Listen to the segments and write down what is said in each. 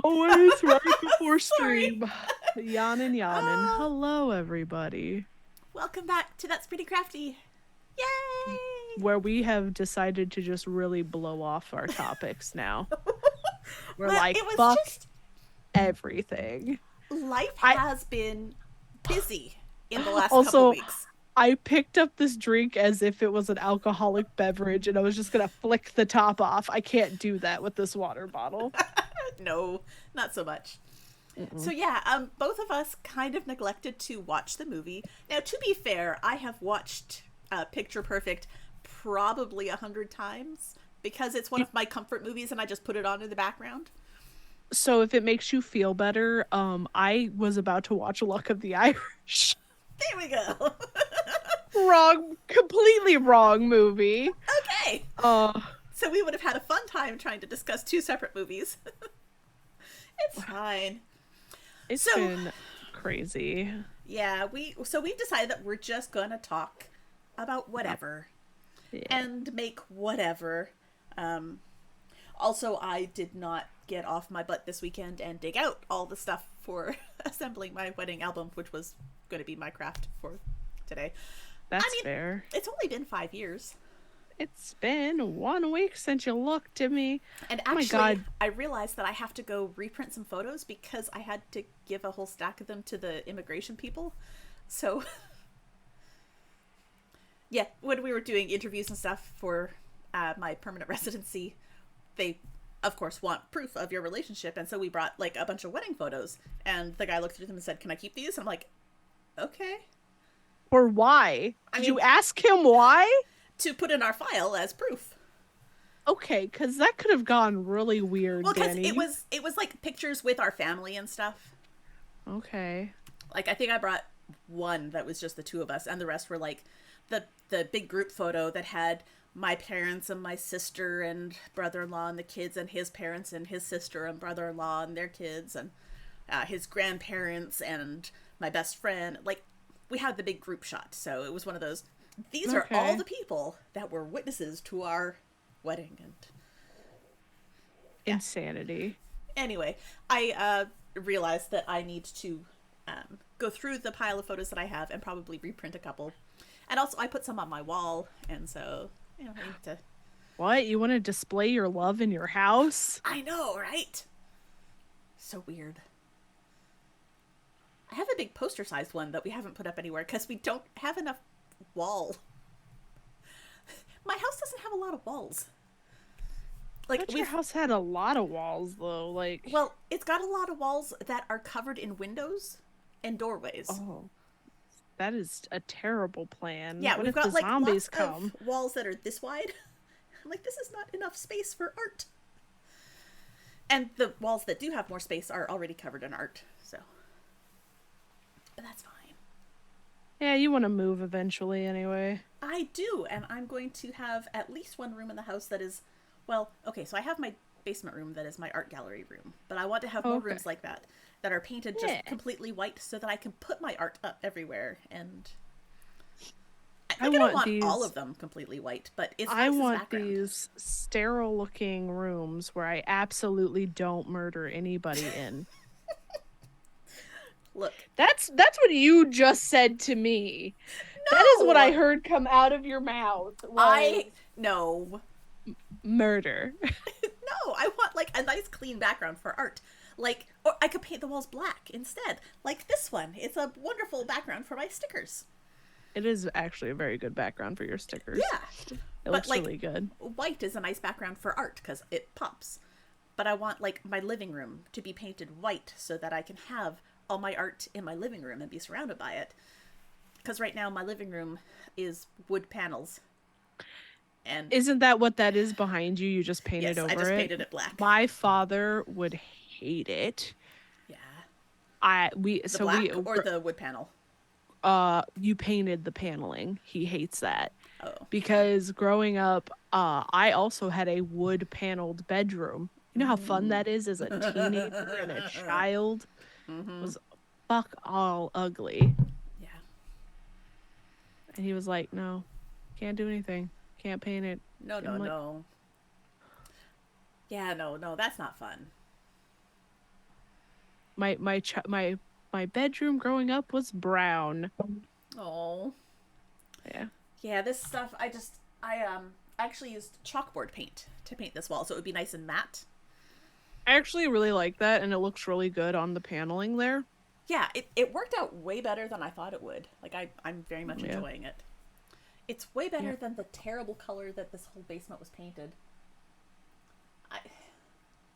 Always right before Sorry. stream. Yawnin', yawnin'. Oh, Hello, everybody. welcome back to That's Pretty Crafty. Yay! Where we have decided to just really blow off our topics now. We're Well, like, it was fuck just everything. life I has been busy in the last couple also, weeks. I picked up this drink as if it was an alcoholic beverage and I was just gonna flick the top off. I can't do that with this water bottle. No, not so much. So Mm-mm. yeah, both of us kind of neglected to watch the movie. Now, to be fair, I have watched Picture Perfect probably 100 times because it's one of my comfort movies, and I just put it on in the background. So if it makes you feel better, I was about to watch Luck of the Irish. There we go. Wrong, completely wrong movie. Okay, Uh, so we would have had a fun time trying to discuss two separate movies. It's fine. it's So been crazy. yeah, we've decided that we're just gonna talk about whatever Yeah. and make whatever. Um, Also, I did not get off my butt this weekend and dig out all the stuff for assembling my wedding album, which was going to be my craft for today. I That's mean, fair. it's only been 5 years. It's been 1 week since you looked at me. And Oh my actually, god. I realized that I have to go reprint some photos because I had to give a whole stack of them to the immigration people. So, yeah, when we were doing interviews and stuff for my permanent residency, they of course want proof of your relationship, and so we brought like a bunch of wedding photos, and the guy looked through them and said, "Can I keep these?" And I'm like, okay. Or why? I Did mean, you ask him why? to put in our file as proof. Okay, because that could have gone really weird, Well, because Danny. it was like pictures with our family and stuff. Okay. Like, I think I brought one that was just the two of us, and the rest were like the big group photo that had my parents and my sister and brother-in-law and the kids, and his parents and his sister and brother-in-law and their kids, and his grandparents and my best friend. Like, we had the big group shot, so it was one of those. These are all Okay. the people that were witnesses to our wedding. And yeah. Insanity. Anyway, I realized that I need to go through the pile of photos that I have and probably reprint a couple. And also, I put some on my wall, and so I need to. What? You want to display your love in your house? I know, right? So weird. I have a big poster-sized one that we haven't put up anywhere because we don't have enough wall. My house doesn't have a lot of walls. Like, But your house had a lot of walls, though. Like, well, it's got a lot of walls that are covered in windows and doorways. oh, that is a terrible plan. Yeah, What we've if the got like zombies lots come? of walls that are this wide. I'm like, this is not enough space for art. And the walls that do have more space are already covered in art, so. But that's fine. Yeah, you want to move eventually anyway. I do, and I'm going to have at least one room in the house that is, well, okay, so I have my basement room that is my art gallery room, but I want to have more Okay. rooms like that are painted Yeah. just completely white so that I can put my art up everywhere. And I like, I don't want want all these. of them completely white, but it's I nice as want background. these sterile looking rooms where I absolutely don't murder anybody in. Look, That's what you just said to me. That is what I no, heard come out of your mouth was I no. murder. No, I want like a nice clean background for art. Like, or I could paint the walls black instead. Like this one. It's a wonderful background for my stickers. It is actually a very good background for your stickers. Yeah. It But looks like really good. white is a nice background for art because it pops. But I want like my living room to be painted white so that I can have all my art in my living room and be surrounded by it. Because right now my living room is wood panels. And Isn't that what that is behind you? You just painted yes, I over just it. painted it black. My father would hate it. Yeah. I we The so we black or the wood panel? you painted the paneling. He hates that. Oh. Because growing up, I also had a wood paneled bedroom. You know how fun that is as a teenager and a child? It was fuck all ugly. Yeah. And he was like, no, can't do anything. Can't paint it. No, And no, I'm like, no. Yeah, no, no, that's not fun. my bedroom growing up was brown. Oh. Yeah. Yeah, this stuff I actually used chalkboard paint to paint this wall so it would be nice and matte. I actually really like that, and it looks really good on the paneling there. Yeah, it worked out way better than I thought it would. Like I'm very much Yeah. enjoying it. It's way Yeah. better than the terrible color that this whole basement was painted. I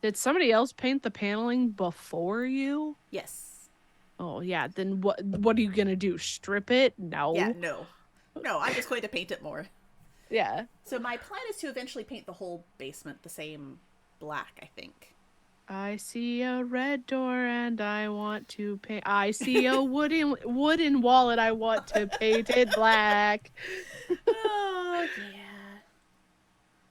Did somebody else paint the paneling before you? Yes. Oh yeah, then what are you gonna do? Strip it? Yeah, No. no. No, I'm just going to paint it more. Yeah. So my plan is to eventually paint the whole basement the same black, I think. I see a red door and I want to paint. I see a wooden wallet. I want to paint it black. Oh, yeah.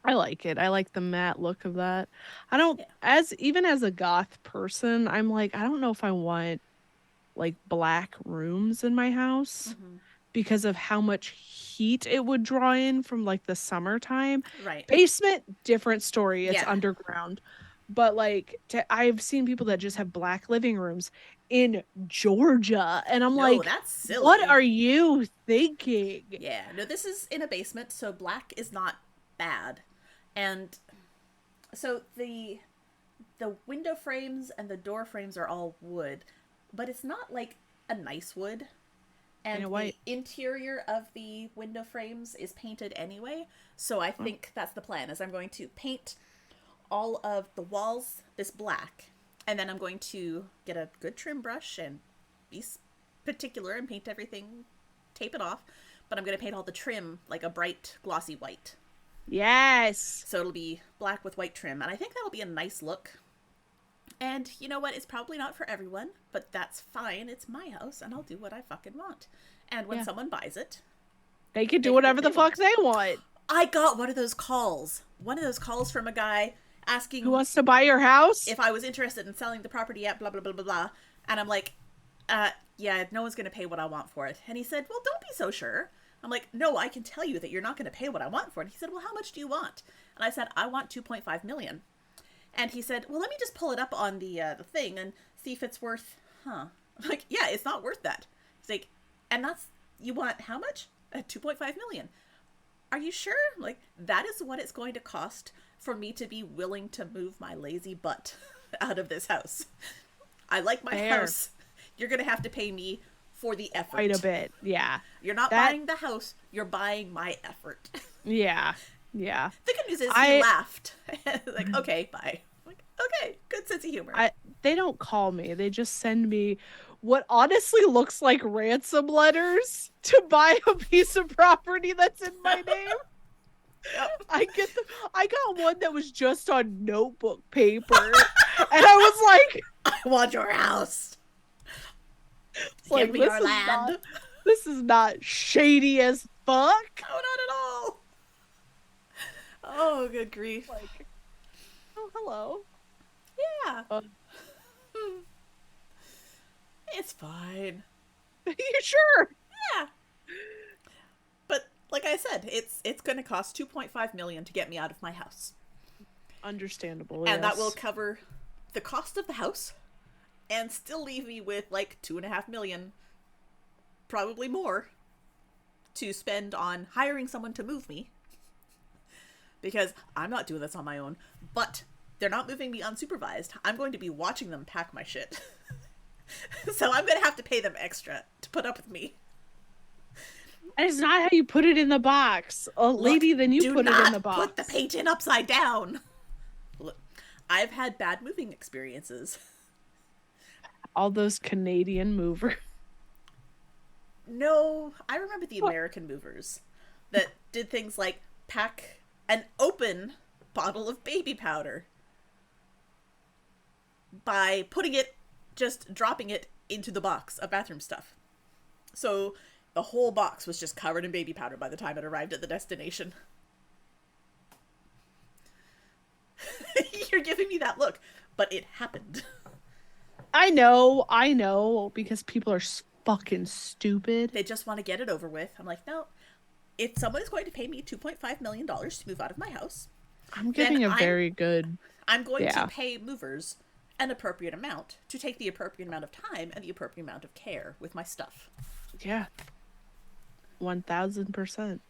I like it. I like the matte look of that. I don't Yeah. as even as a goth person, I'm like I don't know if I want like black rooms in my house Mm-hmm. because of how much heat it would draw in from like the summertime. Right. Basement, different story. It's Yeah. underground. But like I've seen people that just have black living rooms in Georgia and I'm No, like, that's what silly. are you thinking? Yeah. No, this is in a basement, so black is not bad. And so the window frames and the door frames are all wood, but it's not like a nice wood. Paint And it the white. interior of the window frames is painted anyway. So I Oh, think that's the plan. Is I'm going to paint all of the walls this black, and then I'm going to get a good trim brush and be particular and paint everything, tape it off. But I'm going to paint all the trim like a bright glossy white. yes. So it'll be black with white trim, and I think that'll be a nice look. And you know what? It's probably not for everyone, but that's fine. It's my house, and I'll do what I fucking want. And when Yeah. someone buys it, They can they do can do whatever what the they fuck want. they want. I got one of those calls. One of those calls from a guy Who asking wants to buy your house? if I was interested in selling the property at blah, blah, blah, blah, blah. And I'm like, yeah, no one's going to pay what I want for it. And he said, well, don't be so sure. I'm like, no, I can tell you that you're not going to pay what I want for it. He said, well, how much do you want? And I said, I want 2.5 million. And he said, well, let me just pull it up on the thing and see if it's worth, huh? I'm like, yeah, it's not worth that. He's like, and that's, you want how much? 2.5 million. Are you sure? Like, that is what it's going to cost for me to be willing to move my lazy butt out of this house. I like my Fair. house. You're going to have to pay me for the Quite a effort. bit. Yeah. You're not That buying the house, you're buying my effort. yeah. Yeah. The good news is he I laughed. Like, okay, bye. Like, okay, good sense of humor. I they don't call me. They just send me what honestly looks like ransom letters to buy a piece of property that's in my name. Yep. I got one that was just on notebook paper. And I was like, I want your house. it's Give like me your land. this is not shady as fuck. No, not at all. Oh, good grief. Like, oh hello. Yeah, Uh, it's fine. you sure? Yeah. But like I said, it's going to cost 2.5 million to get me out of my house. Understandable. And that yes. will cover the cost of the house and still leave me with like 2.5 million, probably more, to spend on hiring someone to move me. Because I'm not doing this on my own. But they're not moving me unsupervised. I'm going to be watching them pack my shit. So I'm going to have to pay them extra to put up with me. That is not how you put it in the box. Lady, Look, then you do put it not in the box. put the paint in upside down. Look, I've had bad moving experiences. All those Canadian movers. No, I remember the American movers that did things like pack an open bottle of baby powder by just dropping it into the box of bathroom stuff. So the whole box was just covered in baby powder by the time it arrived at the destination. You're giving me that look, but it happened. I know, because people are fucking stupid. They just want to get it over with. I'm like, no, if someone is going to pay me $2.5 million to move out of my house, I'm giving a I'm very good. I'm going Yeah. to pay movers an appropriate amount to take the appropriate amount of time and the appropriate amount of care with my stuff. Yeah. 1000%.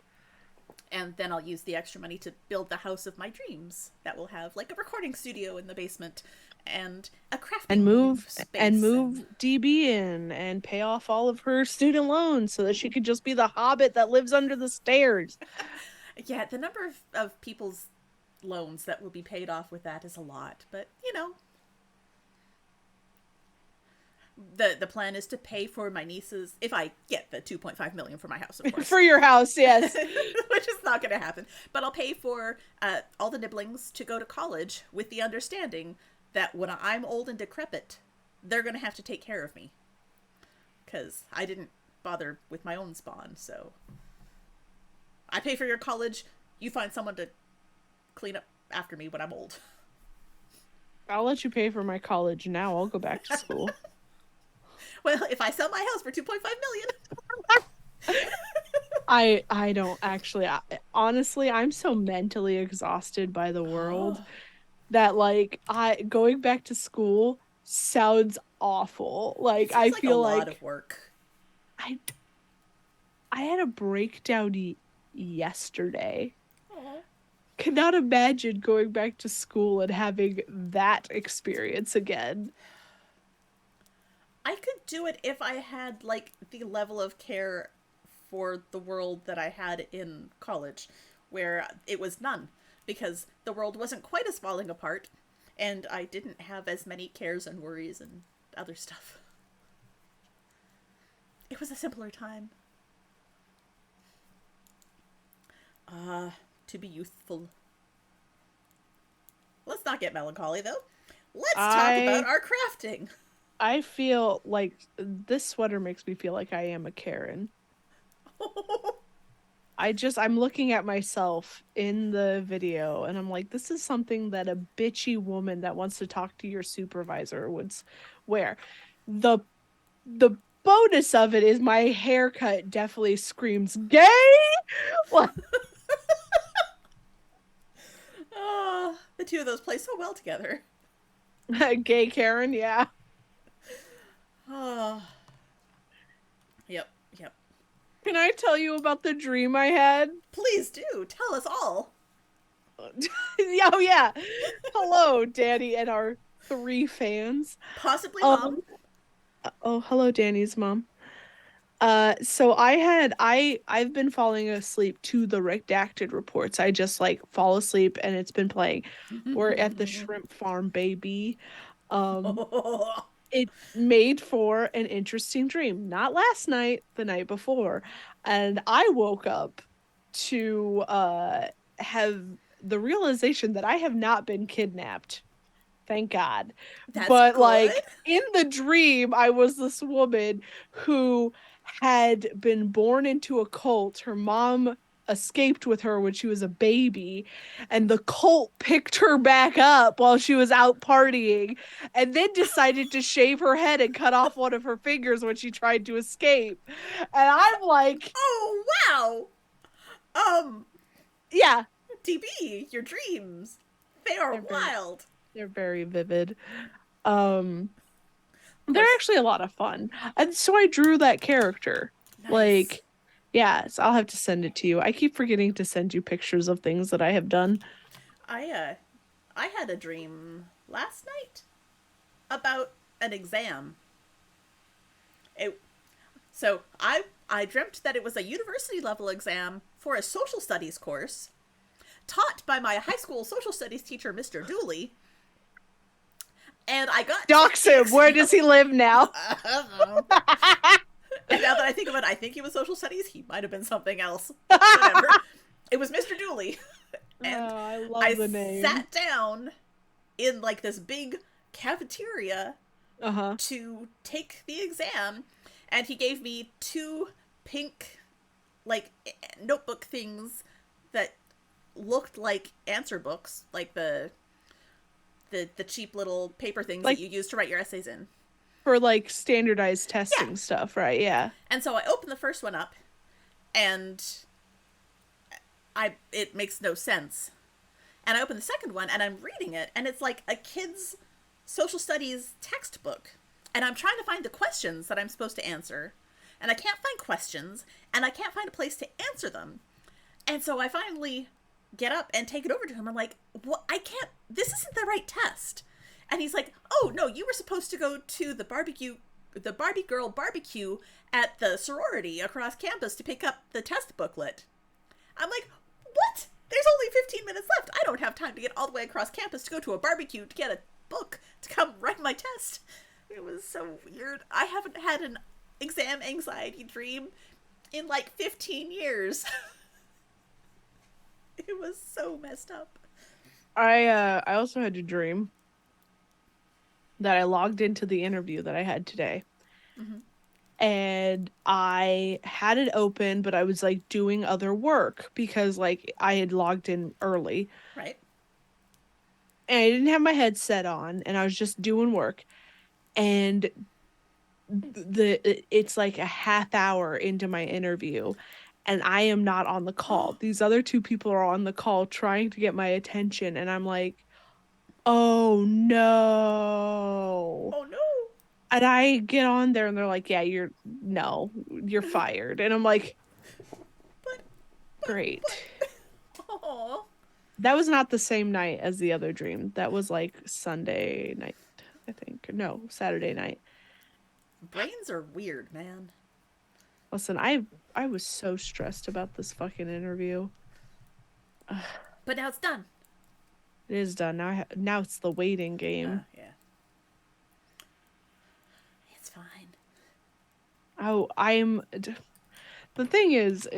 And then I'll use the extra money to build the house of my dreams that will have like a recording studio in the basement and a And crafting space move DB in and pay off all of her student loans so that she could just be the hobbit that lives under the stairs. yeah, the number of people's loans that will be paid off with that is a lot, but you know, the plan is to pay for my nieces if I get the 2.5 million for my house, of course. For your house, yes. Which is not going to happen. But I'll pay for all the nibblings to go to college with the understanding that when I'm old and decrepit, they're going to have to take care of me. Because I didn't bother with my own spawn, so I pay for your college, you find someone to clean up after me when I'm old. I'll let you pay for my college now. I'll go back to school. Well, if I sell my house for 2.5 million. I don't actually. Honestly, I'm so mentally exhausted by the world that like I going back to school sounds awful. Like It I seems like a feel lot like of work. I I had a breakdown yesterday. Aw. Cannot imagine going back to school and having that experience again. I could do it if I had like the level of care for the world that I had in college, where it was none, because the world wasn't quite as falling apart, and I didn't have as many cares and worries and other stuff. It was a simpler time. To be youthful. Let's not get melancholy, though. Let's talk about our crafting. I feel like this sweater makes me feel like I am a Karen. I'm looking at myself in the video and I'm like, this is something that a bitchy woman that wants to talk to your supervisor would wear. The bonus of it is my haircut definitely screams gay. Oh, the two of those play so well together. Gay Karen, yeah. Oh. Yep. Can I tell you about the dream I had? Please do. Tell us all. Oh yeah. Hello, Danny and our 3 fans. Possibly Mom. Oh, hello, Danny's mom. So I've been falling asleep to the redacted reports. I just like fall asleep and it's been playing. We're at the shrimp farm, baby. It made for an interesting dream. Not last night, the night before. And I woke up to have the realization that I have not been kidnapped. Thank God. That's But good. like in the dream, I was this woman who had been born into a cult. Her mom escaped with her when she was a baby, and the cult picked her back up while she was out partying, and then decided to shave her head and cut off one of her fingers when she tried to escape. And I'm like, Oh, wow. yeah, DB, your dreams. They are wild. They're very vivid. They're actually a lot of fun. And so I drew that character. Nice. Like, yeah, so I'll have to send it to you. I keep forgetting to send you pictures of things that I have done. I had a dream last night about an exam. I dreamt that it was a university level exam for a social studies course taught by my high school social studies teacher, Mr. Dooley. And I got dox him. Where does he live now? And now that I think of it, I think he was social studies. He might have been something else. Whatever. It was Mr. Dooley. And I love the name. I sat down in like this big cafeteria to take the exam, and he gave me 2 pink like notebook things that looked like answer books, like the cheap little paper things like, that you use to write your essays in. For like standardized testing stuff, right? Yeah. And so I opened the first one up, and it makes no sense. And I opened the second one, and I'm reading it, and it's like a kid's social studies textbook, and I'm trying to find the questions that I'm supposed to answer, and I can't find questions, and I can't find a place to answer them. And so I finally get up and take it over to him. I'm like, "What? I can't. This isn't the right test." And he's like, "Oh no, you were supposed to go to the Barbie girl barbecue at the sorority across campus to pick up the test booklet." I'm like, "What? There's only 15 minutes left. I don't have time to get all the way across campus to go to a barbecue to get a book to come write my test." It was so weird. I haven't had an exam anxiety dream in like 15 years. It was so messed up. I also had a dream that I logged into the interview that I had today. Mm-hmm. And I had it open, but I was like doing other work because like I had logged in early Right? and I didn't have my headset on and I was just doing work. And it's like a half hour into my interview and I am not on the call. Oh These other two people are on the call trying to get my attention and I'm like, "Oh no." no! And I get on there and they're like, "Yeah, you're no, you're fired." And I'm like, But "Great." oh, That was not the same night as the other dream. That was like Sunday night, I think. No, Saturday night. brains are weird, man. Listen, I was so stressed about this fucking interview. Ugh, But now it's done. it is done. Now it's the waiting game. Yeah, it's fine. Oh, the thing is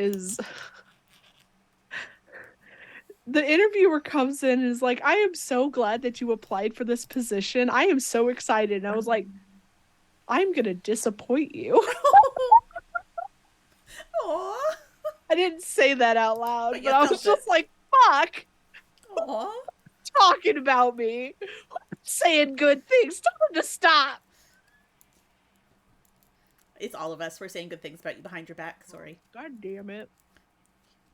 the interviewer comes in and is like, "I am so glad that you applied for this position. I am so excited." And I was like, "I'm gonna disappoint you." Aw, I didn't say that out loud, but you but I was felt it. just like, "Fuck, Aw. talking about me, saying good things. Tell them to stop." It's all of us. We're saying good things about you behind your back. Sorry. God damn it.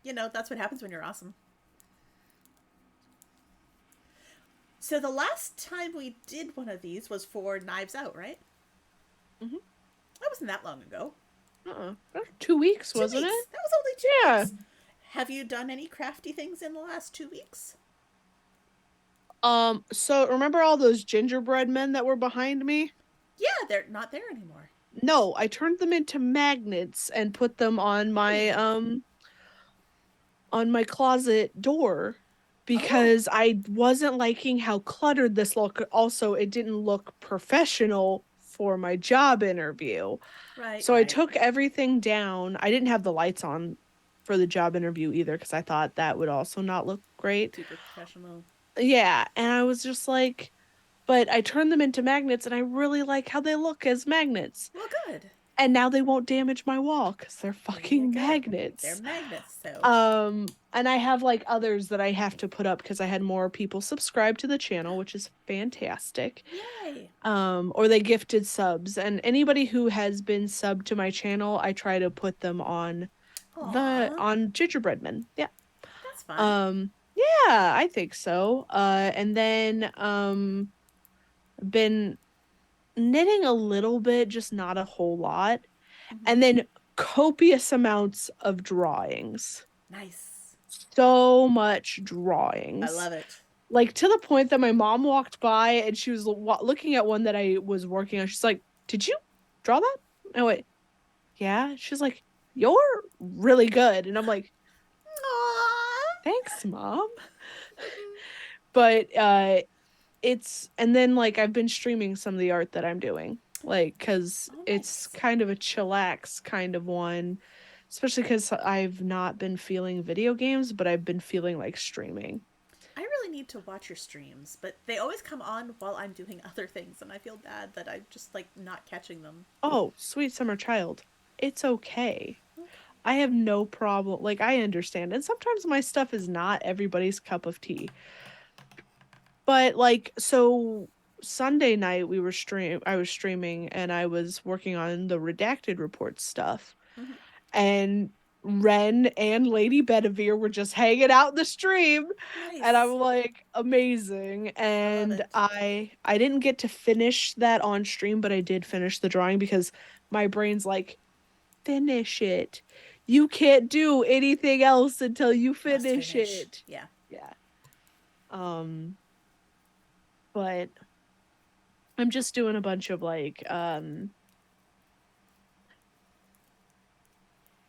You know, that's what happens when you're awesome. So the last time we did one of these was for Knives Out, right? Mm-hmm. That wasn't that long ago. That was 2 weeks, Two wasn't weeks. it? That was only two Yeah. weeks. Have you done any crafty things in the last 2 weeks? So remember all those gingerbread men that were behind me? Yeah, they're not there anymore. No, I turned them into magnets and put them Ooh. on my closet door Oh, because I wasn't liking how cluttered this looked. Also, it didn't look professional for my job interview. right, So I right. took everything down. I didn't have the lights on for the job interview either because I thought that would also not look great. Super professional. Yeah, and I was just like, but I turned them into magnets and I really like how they look as magnets. Well, good. And now they won't damage my wall because they're There you fucking go. They're magnets. magnets, so. And I have like others that I have to put up because I had more people subscribe to the channel, which is fantastic. Yay. Or they gifted subs. And anybody who has been subbed to my channel, I try to put them Aw, on Gingerbreadman. Yeah. that's fun. Yeah, I think so. And then been knitting a little bit, just not a whole lot. Mm-hmm. And then copious amounts of drawings. Nice. So much I drawings. love it. Like to the point that my mom walked by and she was looking at one that I was working on. She's like, "Did you draw that?" I went, "Yeah." She's like, "You're really good." And I'm like, Aww. "Thanks, mom." But it's and then like I've been streaming some of the art that I'm doing. Like cuz Oh, it's nice. kind of a chillax kind of one, especially cuz I've not been feeling video games, but I've been feeling like streaming. I really need to watch your streams, but they always come on while I'm doing other things, and I feel bad that I'm just like not catching them. Oh, sweet summer child. It's okay. I have no problem. Like I understand. And sometimes my stuff is not everybody's cup of tea. But like so Sunday night I was streaming and I was working on the redacted report stuff. Mm-hmm. And Ren and Lady Bedivere were just hanging out in the stream, and I'm Nice. like, amazing. I love And it. I didn't get to finish that on stream, but I did finish the drawing because my brain's like, finish it. You can't do anything else until you Must finish finish. it. Yeah. Yeah. Um, but I'm just doing a bunch of like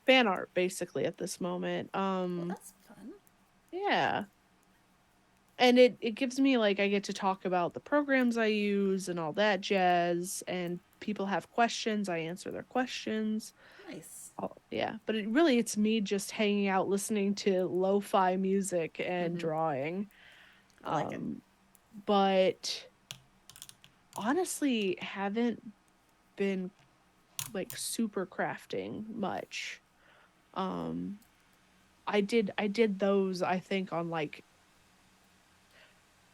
fan art basically at this moment. Well, that's fun. Yeah. And it gives me like I get to talk about the programs I use and all that jazz, and people have questions, I answer their questions. Nice. Oh, yeah, but it's me just hanging out listening to lo-fi music and Mm-hmm. drawing. I like it. Um but honestly haven't been like super crafting much. Um I did those I think on like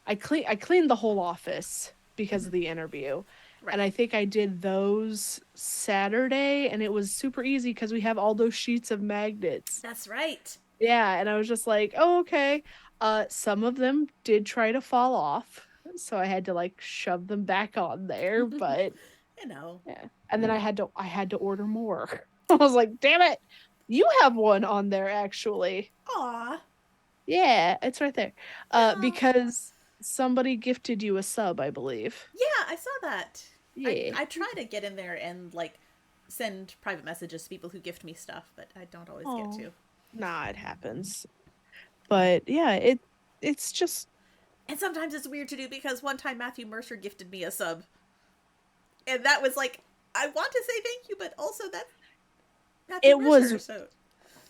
I cleaned the whole office because Mm-hmm. of the interview. Right. And I think I did those Saturday, and it was super easy because we have all those sheets of magnets. That's right. Yeah, and I was just like, "Oh, okay." Some of them did try to fall off, so I had to like shove them back on there, but You know. yeah. And then I had to order more. I was like, "Damn it. You have one on there actually." Aw. Yeah, it's right there. Yeah. Because somebody gifted you a sub, I believe. Yeah, I saw that. Yeah. I try to get in there and like send private messages to people who gift me stuff, but I don't always get Oh, to. nah, it happens. But yeah, it's just And sometimes it's weird to do because one time Matthew Mercer gifted me a sub, and that was like I want to say thank you, but also that's Matthew it was Mercer, so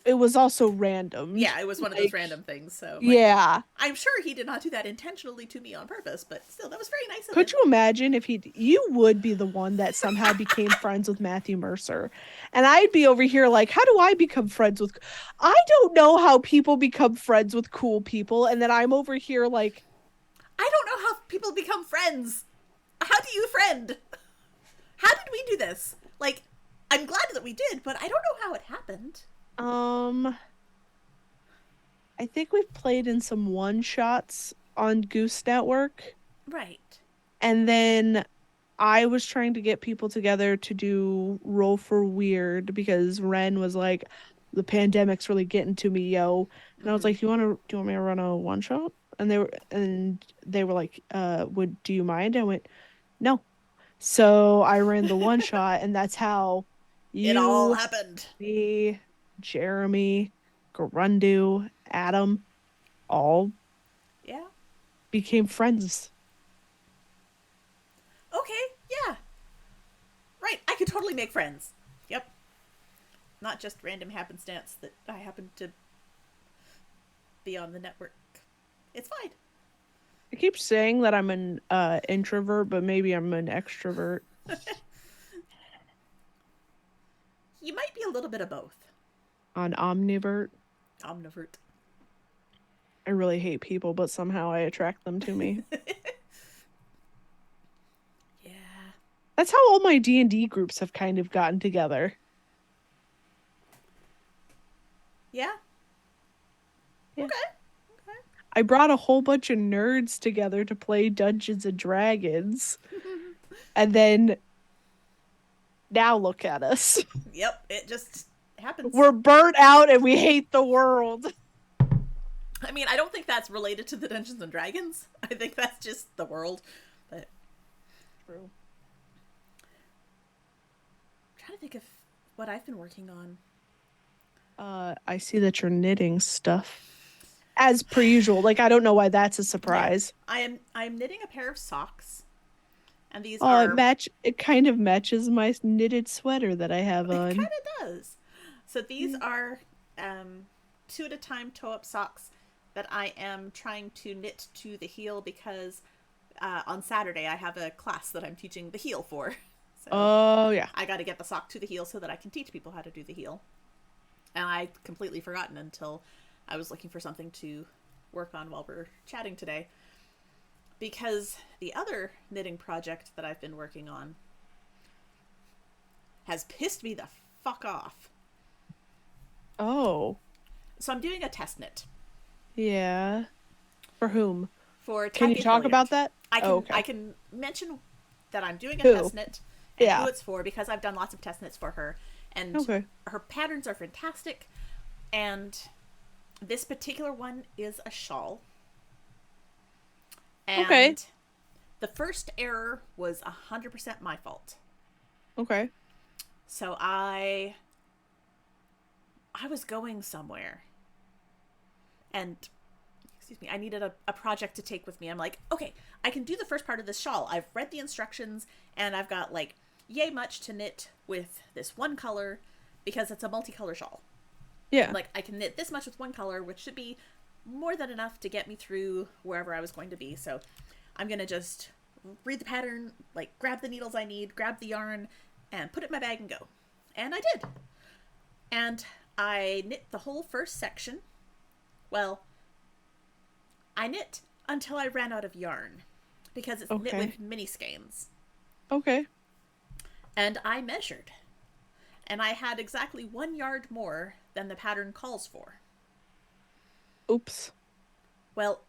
it was also random. yeah, it was one of those Like, random things. So like, yeah. I'm sure he did not do that intentionally to me on purpose, but still, that was very nice of Could him. you imagine if you would be the one that somehow became friends with Matthew Mercer? And I'd be over here like, how do I become friends with I don't know how people become friends with cool people, and then I'm over here like, I don't know how people become friends. How do you friend? How did we do this? Like, I'm glad that we did, but I don't know how it happened. um I think we've played in some one shots on Goose Network. Right. And then I was trying to get people together to do Roll for Weird because Ren was like, the pandemic's really getting to me, yo. And I was Mm-hmm. like, do you want me to run a one shot? And they were like, would do you mind? I went, no. So I ran the one shot, and that's how It all you, happened. me, Jeremy, Garundu, Adam all Yeah. became friends. Okay. Yeah. Right. I could totally make friends. Yep. Not just random happenstance that I happen to be on the network. It's fine. I keep saying that I'm an introvert, but maybe I'm an extrovert You might be a little bit of both. on omnivert. Omnivert. I really hate people, but somehow I attract them to me. Yeah. That's how all my D&D groups have kind of gotten together. Yeah. Yeah. Okay. Okay. I brought a whole bunch of nerds together to play Dungeons and Dragons. And then now look at us. Yep. It just happens. We're burnt out and we hate the world. I mean, I don't think that's related to the Dungeons and Dragons. I think that's just the world. But True. I'm trying to think of what I've been working on. I see that you're knitting stuff. As per usual. Like, I don't know why that's a Yeah, surprise. I'm knitting a pair of socks, and these Oh, are it kind of matches my knitted sweater that I have it on. kind of does. So these are um, two at a time toe up socks that I am trying to knit to the heel because on Saturday I have a class that I'm teaching the heel for. So Oh yeah. I got to get the sock to the heel so that I can teach people how to do the heel. And I'd completely forgotten until I was looking for something to work on while we're chatting today. Because the other knitting project that I've been working on has pissed me the fuck off. Oh, So I'm doing a test knit yeah. For whom? for Can you Taffy talk Hilliard. about that? I Oh, can okay. I can mention that I'm doing a test Who? knit and who Yeah. it's for because I've done lots of test knits for her, and Okay. her patterns are fantastic. And this particular one is a shawl, Okay. and the first error was 100% my fault. Okay. So I was going somewhere, and excuse me, I needed a project to take with me. I'm like, okay, I can do the first part of this shawl. I've read the instructions, and I've got like yay much to knit with this one color because it's a multicolor shawl. I'm Yeah. like, I can knit this much with one color, which should be more than enough to get me through wherever I was going to be. So I'm gonna just read the pattern, like grab the needles I need, grab the yarn, and put it in my bag and go. And I did. And I knit the whole first section. Well, I knit until I ran out of yarn because it's knit Okay. with mini skeins. Okay. And I measured, and I had exactly 1 yard more than the pattern calls for. Oops. Well,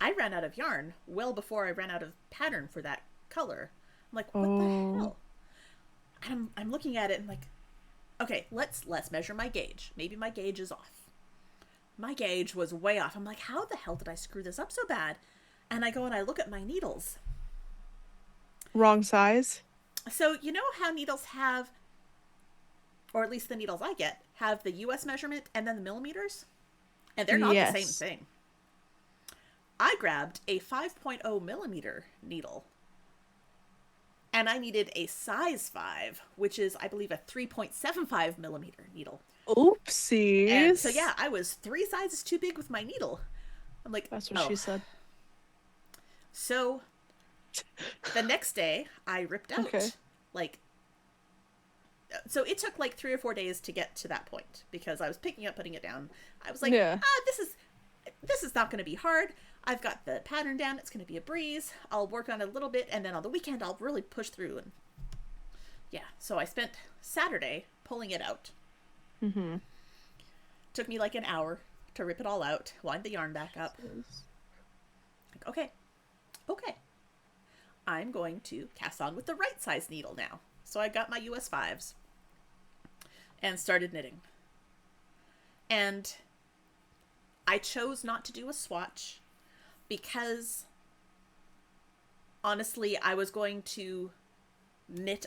I ran out of yarn well before I ran out of pattern for that color. I'm like, what the Oh. hell? And I'm looking at it and like, okay, let's measure my gauge. Maybe my gauge is off. My gauge was way off. I'm like, how the hell did I screw this up so bad? And I go and I look at my needles. Wrong size? So you know how needles have, or at least the needles I get, have the US measurement and then the millimeters? And they're not the same Yes. thing. I grabbed a 5.0 millimeter needle, and I needed a size 5, which is, I believe, a 3.75 millimeter needle. And so, Oopsies. yeah, I was 3 sizes too big with my needle. I'm like, That's what oh. she said. So the next day, I ripped Okay. out, like, so it took like 3 or 4 days to get to that point because I was picking up, putting it down. I was like, Yeah. this is not going to be hard. I've got the pattern down. It's going to be a breeze. I'll work on it a little bit, and then on the weekend I'll really push through. And yeah, so I spent Saturday pulling it out. Mm-hmm. Took me like an hour to rip it all out, wind the yarn back up. Like, okay, okay, I'm going to cast on with the right size needle now. So I got my US 5s and started knitting. And I chose not to do a swatch because honestly, I was going to knit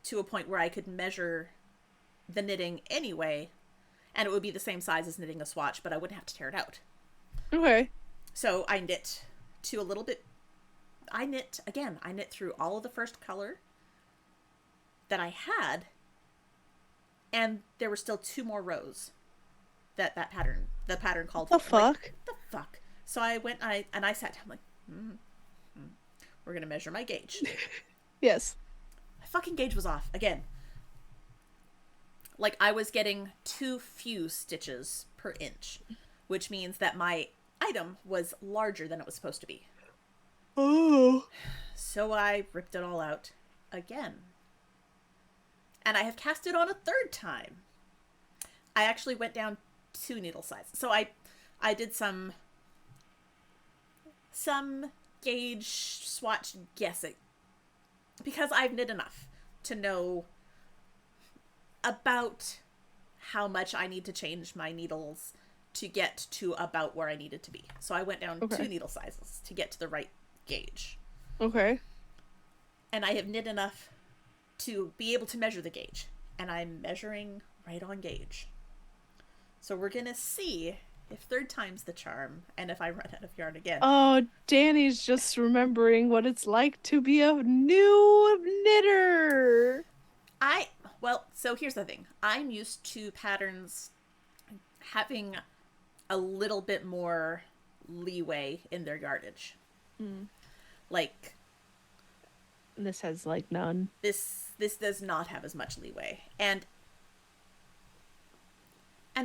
to a point where I could measure the knitting anyway, and it would be the same size as knitting a swatch, but I wouldn't have to tear it out. Okay. So I knit to a little bit. I knit through all of the first color that I had, and there were still 2 more rows that the pattern called The for. I'm like, fuck? the fuck? So I went, I sat down, like, we're gonna measure my gauge. Yes. My fucking gauge was off again. Like, I was getting too few stitches per inch, which means that my item was larger than it was supposed to be. Oh. So I ripped it all out again. And I have cast it on a third time. I actually went down 2 needle sizes. So I did some gauge swatch guessing because I've knit enough to know about how much I need to change my needles to get to about where I needed to be. So I went down Okay. 2 needle sizes to get to the right gauge. Okay. And I have knit enough to be able to measure the gauge. And I'm measuring right on gauge. So we're going to see if third time's the charm and if I run out of yarn again. Oh, Danny's just remembering what it's like to be a new knitter. So here's the thing. I'm used to patterns having a little bit more leeway in their yardage. Mm. Like, This has like none. this does not have as much leeway. And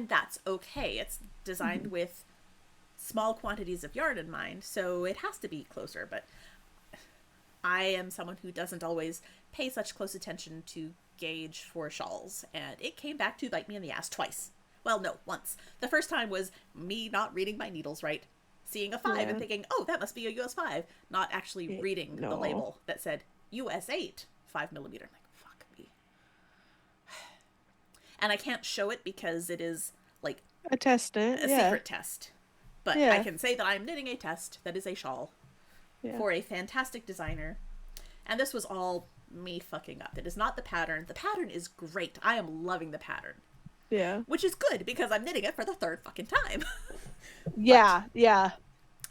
that's okay. It's designed with small quantities of yarn in mind, so it has to be closer, but I am someone who doesn't always pay such close attention to gauge for shawls, and it came back to bite me in the ass twice. Well, no, once. The first time was me not reading my needles right, seeing a 5 and Yeah. thinking, oh, that must be a US 5, not actually reading the No. label that said US 8 5 millimeter. I'm like, fuck me. And I can't show it because it is like Attestant. a Yeah. secret test. But I Yeah. can say that I'm knitting a test that is a shawl Yeah. for a fantastic designer. And this was all me fucking up. It is not the pattern. The pattern is great. I am loving the pattern. Yeah. Which is good because I'm knitting it for the third fucking time. but Yeah. Yeah.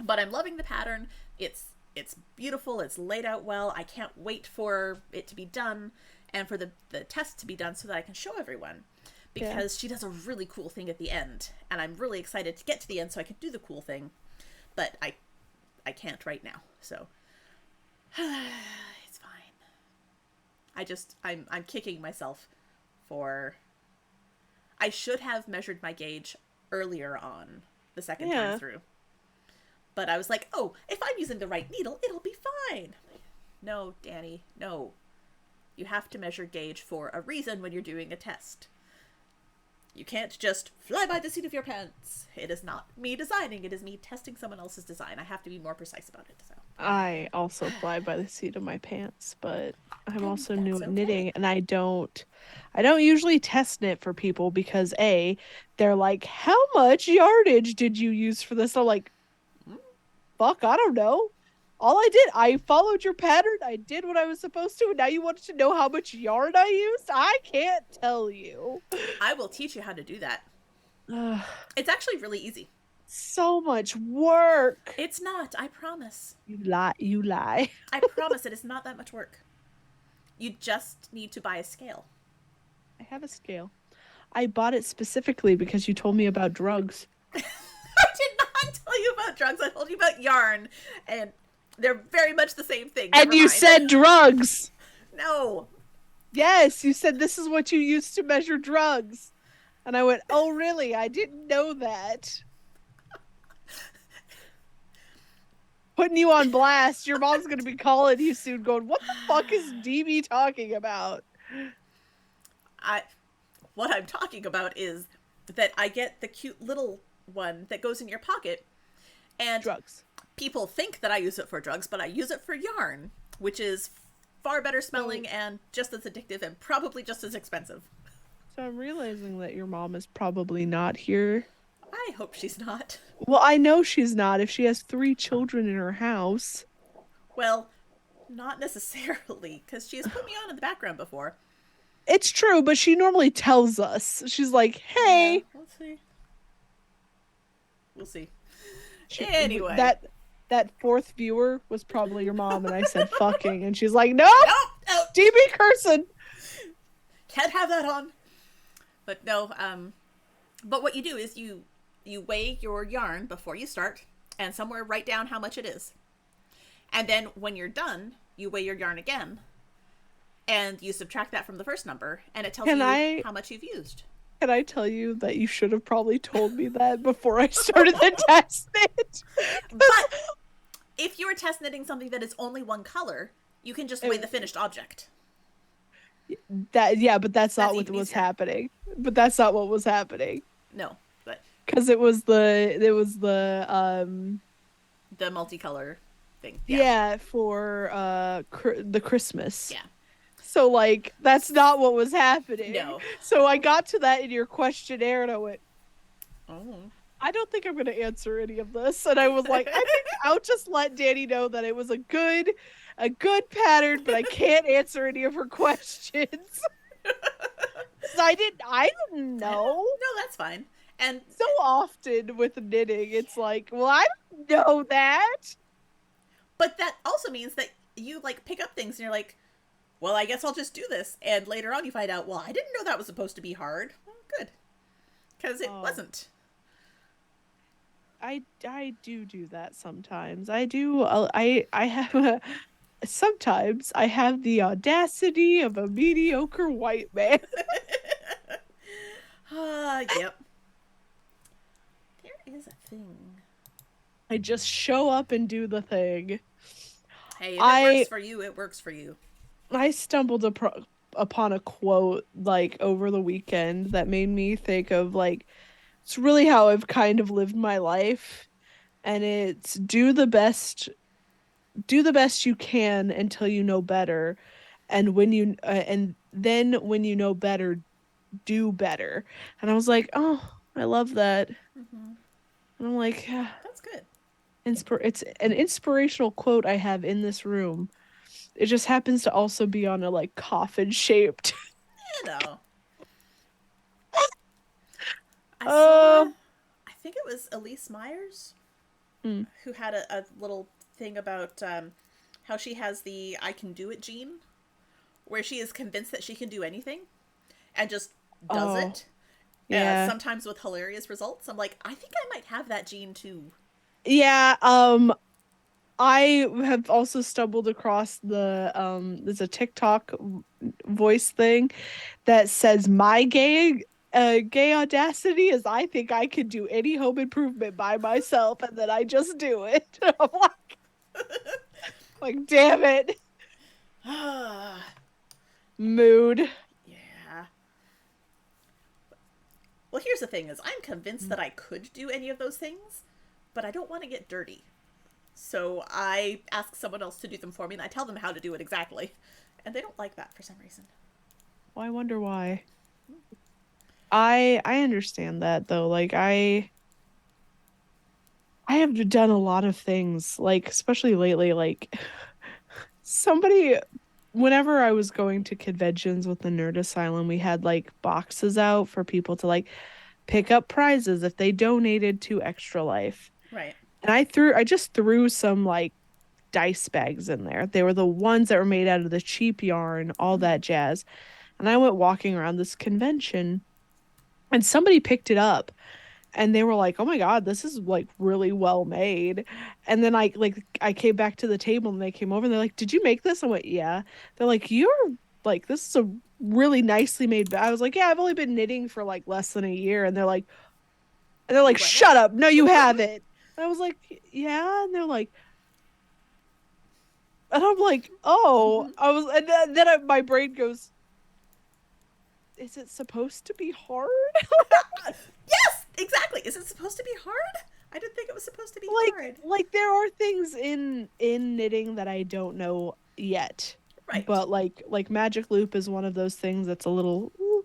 but I'm loving the pattern. It's beautiful. It's laid out well. I can't wait for it to be done and for the test to be done so that I can show everyone. Yeah. Because she does a really cool thing at the end, and I'm really excited to get to the end so I can do the cool thing. But I can't right now. So it's fine. I'm kicking myself for I should have measured my gauge earlier on the second time Yeah. through. But I was like, oh, if I'm using the right needle, it'll be fine. No, Danny, no. You have to measure gauge for a reason when you're doing a test. You can't just fly by the seat of your pants. It is not me designing, it is me testing someone else's design. I have to be more precise about it. So. I also fly by the seat of my pants, but I'm And also new that's at okay. knitting, and I don't usually test knit for people because A, they're like, how much yardage did you use for this? I'm like, fuck, I don't know. All I did, I followed your pattern. I did what I was supposed to, and now you wanted to know how much yarn I used? I can't tell you. I will teach you how to do that. Ugh, It's actually really easy. so much work. It's not, I promise. You lie, you lie. I promise it is not that much work. You just need to buy a scale. I have a scale. I bought it specifically because you told me about drugs. I did not tell you about drugs. I told you about yarn, and they're very much the same thing. And Never you mind. said drugs. No, Yes, you said this is what you use to measure drugs. And I went, oh, really? I didn't know that. Putting you on blast. Your mom's going to be calling you soon, going, what the fuck is DB talking about? I. What I'm talking about is that I get the cute little one that goes in your pocket, and Drugs. people think that I use it for drugs, but I use it for yarn, which is far better So, smelling and just as addictive and probably just as expensive. so I'm realizing that your mom is probably not here. I hope she's not. Well, I know she's not if she has 3 children in her house. Well, not necessarily, because she has put me on in the background before. It's true, but she normally tells us. She's like, Yeah, "Hey, we'll see. We'll see. she, Anyway. that fourth viewer was probably your mom," and I said "fucking," and she's like, "Nope, Nope, nope. DB cursing." Can't have that on. But no, but what you do is you weigh your yarn before you start and somewhere write down how much it is. And then when you're done, you weigh your yarn again and you subtract that from the first number and it tells Can you I how much you've used. can I tell you that you should have probably told me that before I started the test knit? But if you were test knitting something that is only one color, you can just weigh the finished object. That yeah, but that's That's not what even was easier. happening. But that's not what was happening No, but because it was the the multicolor thing. Yeah. yeah for the Christmas. Yeah. So like that's not what was happening. No. So I got to that in your questionnaire and I went, Oh. I don't think I'm going to answer any of this. And I was like, I think I'll just let Danny know that it was a good pattern, but I can't answer any of her questions. So I didn't know. No, that's fine. And So often with knitting, it's like, well, I don't know that. but that also means that you like pick up things and you're like, well, I guess I'll just do this. And later on you find out, well, I didn't know that was supposed to be hard. Well, good. Because it Oh. wasn't. I do that sometimes. I have sometimes I have the audacity of a mediocre white man. Yep. There is a thing. I just show up and do the thing. Hey, if it I works for you, it works for you. I stumbled upon a quote like over the weekend that made me think of like it's really how I've kind of lived my life, and it's do the best you can until you know better, and then when you know better, do better. And I was like, "Oh, I love that." Mm-hmm. And I'm like, That's good. it's an inspirational quote I have in this room. It just happens to also be on a like coffin shaped. You know, I saw, uh I think it was Elise Myers mm, who had a little thing about how she has the I can do it gene, where she is convinced that she can do anything and just does oh, it, yeah. sometimes with hilarious results. I'm like, I think I might have that gene too. Yeah, I have also stumbled across there's a TikTok voice thing that says my gay audacity is I think I could do any home improvement by myself and then I just do it. I'm like, damn it. Mood. Yeah. Well, here's the thing: is I'm convinced that I could do any of those things, but I don't want to get dirty. So I ask someone else to do them for me, and I tell them how to do it exactly, and they don't like that for some reason. Well, I wonder why. I understand that though. Like I have done a lot of things, like especially lately, like somebody whenever I was going to conventions with the Nerd Asylum, we had like boxes out for people to like pick up prizes if they donated to Extra Life. Right. And I just threw some like dice bags in there. They were the ones that were made out of the cheap yarn, all Mm-hmm. that jazz. And I went walking around this convention and somebody picked it up and they were like, "Oh my God, this is like really well made." And then I came back to the table and they came over and they're like, "Did you make this?" I went, "Yeah." They're like, "You're like this is a really nicely made bag." I was like, "Yeah, I've only been knitting for like less than a year." And they're Wait, like, what now? "Shut up. No, you haven't." And I was like, "Yeah." And they're like, and I'm like, "Oh." Mm-hmm. I was and then my brain goes, "Is it supposed to be hard?" Yes, exactly. Is it supposed to be hard? I didn't think it was supposed to be hard. Like there are things in knitting that I don't know yet. Right. But like magic loop is one of those things that's a little Right.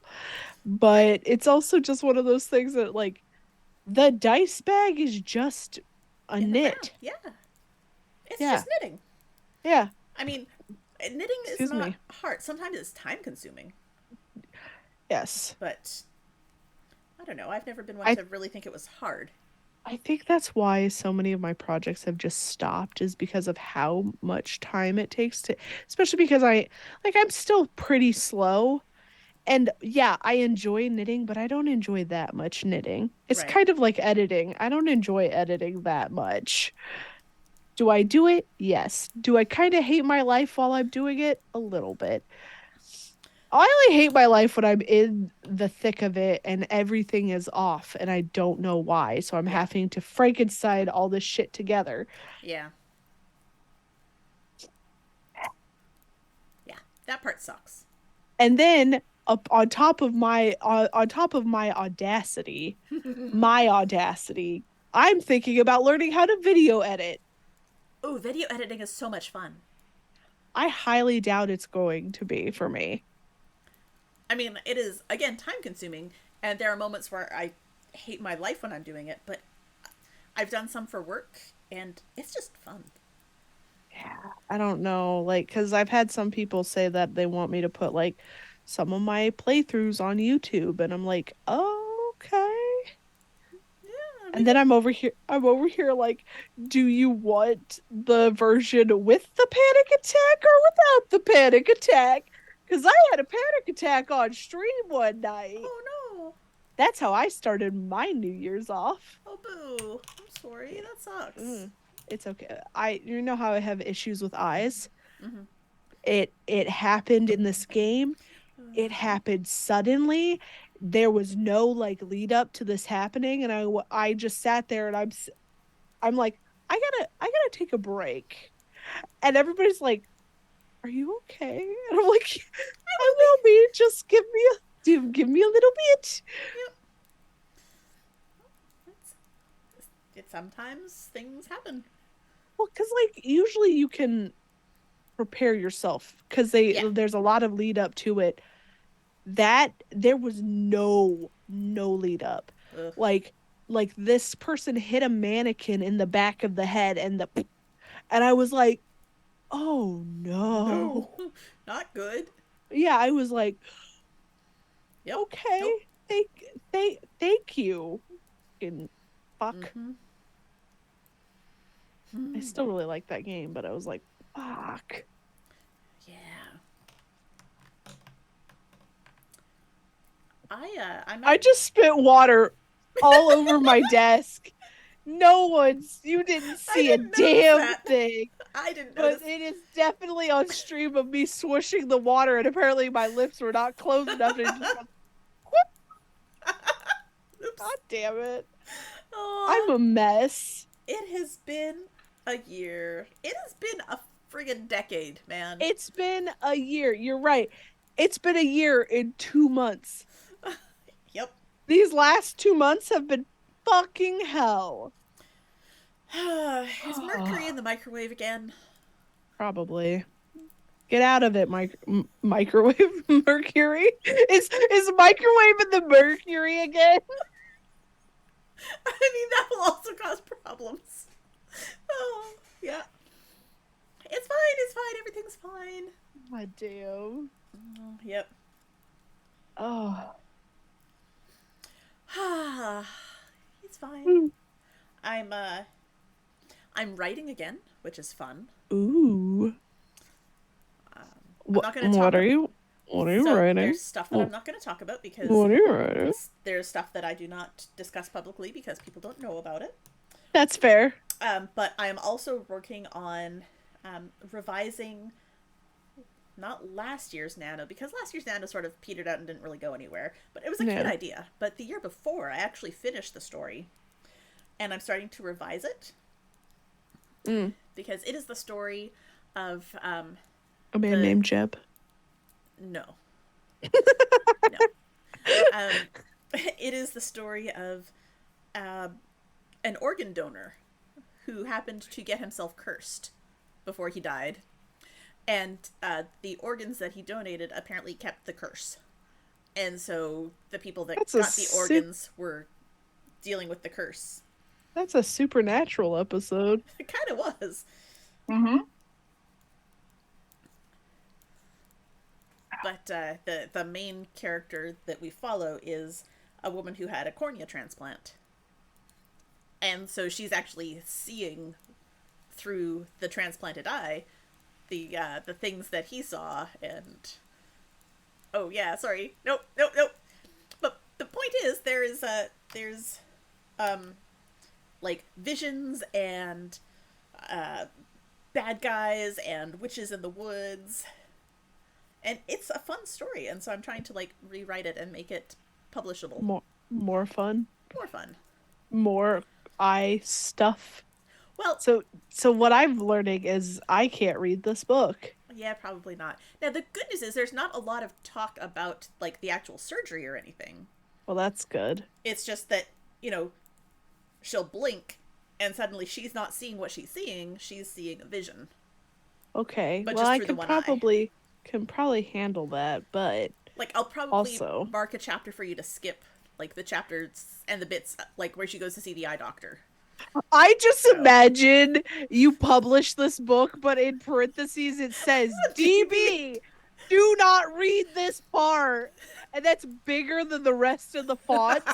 but it's also just one of those things that like the dice bag is just a In the ground. knit. Yeah. It's Yeah. just knitting. Yeah. I mean, knitting is Excuse not me. hard. Sometimes it's time consuming, Yes. but I don't know. I've never been one I to really think it was hard. I think that's why so many of my projects have just stopped is because of how much time it takes to especially because I'm still pretty slow. And yeah, I enjoy knitting, but I don't enjoy that much knitting. It's Right. kind of like editing. I don't enjoy editing that much. Do I do it? Yes. Do I kind of hate my life while I'm doing it? A little bit. I only hate my life when I'm in the thick of it and everything is off and I don't know why. So I'm Yeah. having to Frankenstein all this shit together. Yeah. Yeah. That part sucks. And then up on top of my audacity, I'm thinking about learning how to video edit. Oh, video editing is so much fun. I highly doubt it's going to be for me. I mean, it is, again, time consuming, and there are moments where I hate my life when I'm doing it, but I've done some for work, and it's just fun. Yeah, I don't know, like, because I've had some people say that they want me to put like some of my playthroughs on YouTube, and I'm like, oh, okay. Yeah, we And then can. I'm over here like, do you want the version with the panic attack or without the panic attack? Because I had a panic attack on stream one night. Oh no. That's how I started my New Year's off. Oh boo. I'm sorry. Yeah. That sucks. Mm, it's okay. You know how I have issues with eyes? Mm-hmm. It happened in this game. It happened suddenly. There was no like lead up to this happening and I just sat there and I'm like I got to take a break. And everybody's like are you okay? And I'm like, I will be. Just give me a little bit. Yep. It's, sometimes things happen. Well, because like usually you can prepare yourself because Yeah. there's a lot of lead up to it. That there was no lead up. Ugh. Like this person hit a mannequin in the back of the head and I was like, oh No. no. Not good. Yeah, I was like, Yep. okay, Nope. thank thank you. And fuck. Mm-hmm. I still really like that game, but I was like, fuck. Yeah. I'm I at. just spit water all over my desk. You didn't I see a didn't notice damn that. thing, I didn't but notice. it is definitely on stream of me swooshing the water, and apparently my lips were not close enough, and it just went, whoop, Oops. god damn it. I'm Oh, a mess. it has been a year. It has been a friggin' decade, man. It's been a year. You're right. It's been a year in 2 months. Yep. These last 2 months have been fucking hell. Is Mercury in the microwave again? Probably. Get out of it, microwave mercury. Is microwave in the mercury again? I mean, that will also cause problems. Oh, yeah. It's fine. It's fine. Everything's fine. God damn. Oh, yep. Oh. It's fine. Mm. I'm uh I'm writing again, which is fun. Ooh. I'm What not going to what talk. are you what are you So writing? there's stuff that I'm not going to talk about because What are you writing? there's stuff that I do not discuss publicly because people don't know about it. That's fair. But I am also working on revising not last year's Nano because last year's Nano sort of petered out and didn't really go anywhere. But it was a cute Yeah. idea. But the year before, I actually finished the story and I'm starting to revise it Mm. because it is the story of A man the named Jeb. no, no. It is the story of uh, an organ donor who happened to get himself cursed before he died, and the organs that he donated apparently kept the curse, and so the people that That's a got the su- organs were dealing with the curse. that's a supernatural episode. It kind of was, Mm-hmm. but the main character that we follow is a woman who had a cornea transplant, and so she's actually seeing through the transplanted eye the things that he saw. And oh yeah, sorry, nope, nope, nope. But the point is, there's like visions and uh, bad guys and witches in the woods, and it's a fun story. And so I'm trying to like rewrite it and make it publishable, More fun. more fun. More eye stuff. Well, So what I'm learning is I can't read this book. yeah, probably not. Now the good news is there's not a lot of talk about like the actual surgery or anything. Well, that's good. It's just that, you know, she'll blink and suddenly she's not seeing what she's seeing a vision, Okay. but Well, just I through the one eye. can probably handle that, but Like I'll probably also mark a chapter for you to skip, like the chapters and the bits like where she goes to see the eye doctor. I just So imagine you publish this book, but in parentheses it says DB. DB, do not read this part. And that's bigger than the rest of the fonts.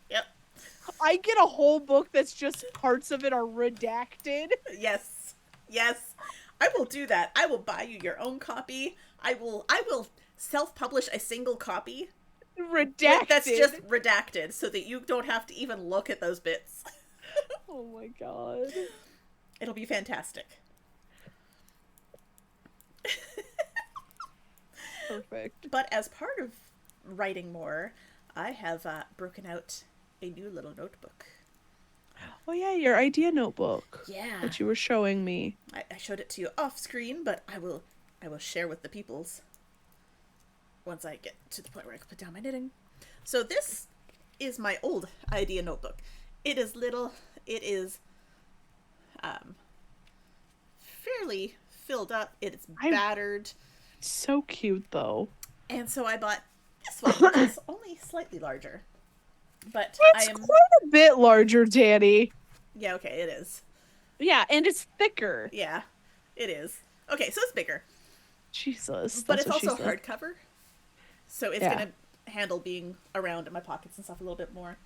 Yep. I get a whole book that's just parts of it are redacted. Yes. Yes. I will do that. I will buy you your own copy. I will self-publish a single copy that's Redacted. just redacted so that you don't have to even look at those bits. Oh my god. It'll be fantastic. Perfect. But as part of writing more, I have broken out a new little notebook. Oh yeah, your idea notebook Yeah, that you were showing me. I showed it to you off screen, but I will share with the peoples once I get to the point where I can put down my knitting. So this is my old idea notebook. It is little. It is um, fairly filled up. It is I battered. so cute though. And so I bought this one, which is only slightly larger. But I It's am. quite a bit larger, Danny. Yeah, okay, it is. Yeah, and it's thicker. Yeah, it is. Okay, so it's bigger. Jesus, But that's it's what she also said. hardcover. So it's Yeah. going to handle being around in my pockets and stuff a little bit more.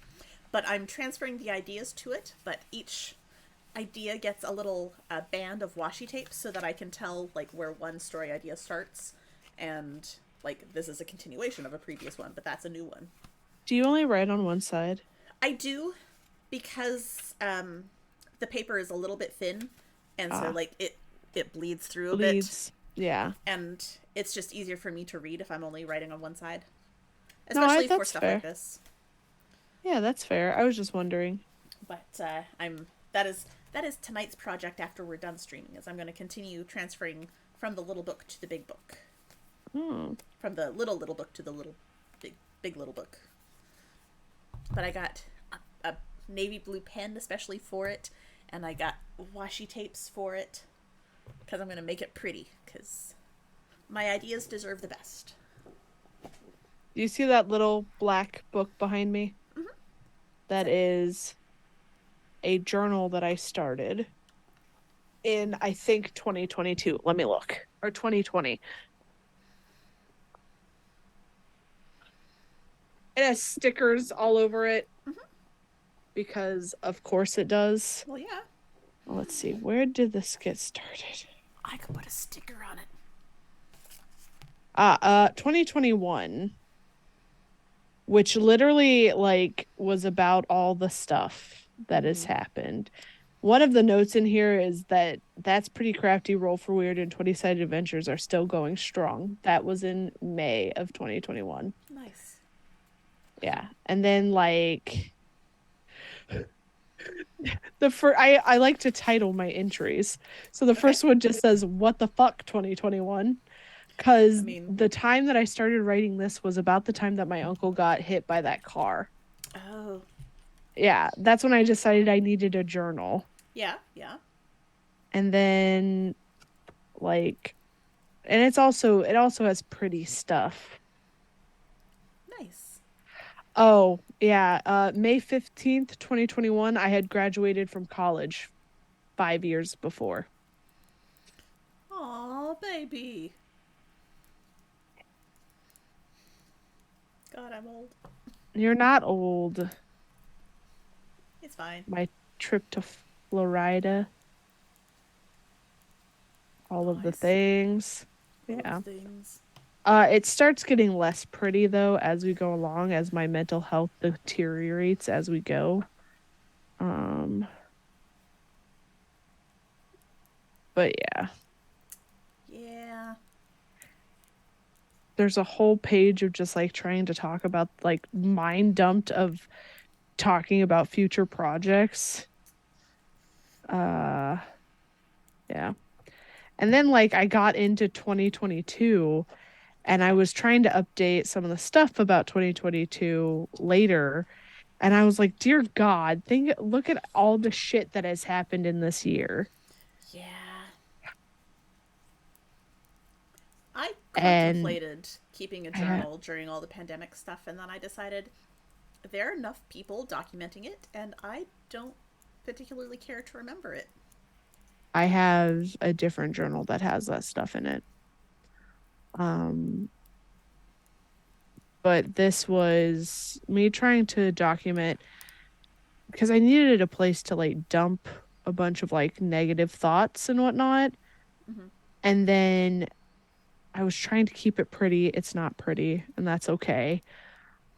But I'm transferring the ideas to it, but each idea gets a little band of washi tape so that I can tell like where one story idea starts and like this is a continuation of a previous one, but that's a new one. Do you only write on one side? I do because the paper is a little bit thin and so Ah, like it bleeds through a bit bleeds. Yeah. and it's just easier for me to read if I'm only writing on one side, No, especially for that's stuff like fair. this. Yeah, that's fair. I was just wondering. But I'm that is tonight's project after we're done streaming. Is I'm going to continue transferring from the little book to the big book, Hmm. from the little book to the little big little book. But I got a navy blue pen especially for it, and I got washi tapes for it because I'm going to make it pretty. Because my ideas deserve the best. Do you see that little black book behind me? That is a journal that I started in, I think, 2022. Let me look. Or 2020. It has stickers all over it because, of course, it does. Well, yeah, Well, let's see. Where did this get started? I could put a sticker on it. 2021, which literally like was about all the stuff that has happened. One of the notes in here is that that's Pretty Crafty, Roll for Weird, and 20-Sided Adventures are still going strong. That was in May of 2021. Nice. Yeah. And then like the first, I like to title my entries. So the Okay. first one just says what the fuck 2021, I because mean, the time that I started writing this was about the time that my uncle got hit by that car. oh, Yeah, that's when I decided I needed a journal. yeah, yeah. And then like, and it also has pretty stuff. Nice. Oh, yeah, May 15th, 2021, I had graduated from college 5 years before. Aw, baby. God, I'm old. You're not old. It's fine. My trip to Florida, all Oh, of I the see. things. All Yeah. the things. It starts getting less pretty though as we go along, as my mental health deteriorates as we go. Um, but yeah, Yeah. there's a whole page of just like trying to talk about like mind dumped of talking about future projects. Uh, yeah. And then like I got into 2022 and I was trying to update some of the stuff about 2022 later. And I was like, dear God, look at all the shit that has happened in this year. Yeah. I And contemplated keeping a I, journal during all the pandemic stuff, and then I decided there are enough people documenting it, and I don't particularly care to remember it. I have a different journal that has that stuff in it. Um, but this was me trying to document because I needed a place to like dump a bunch of like negative thoughts and whatnot. Mm-hmm. And then I was trying to keep it pretty. It's not pretty, and that's okay.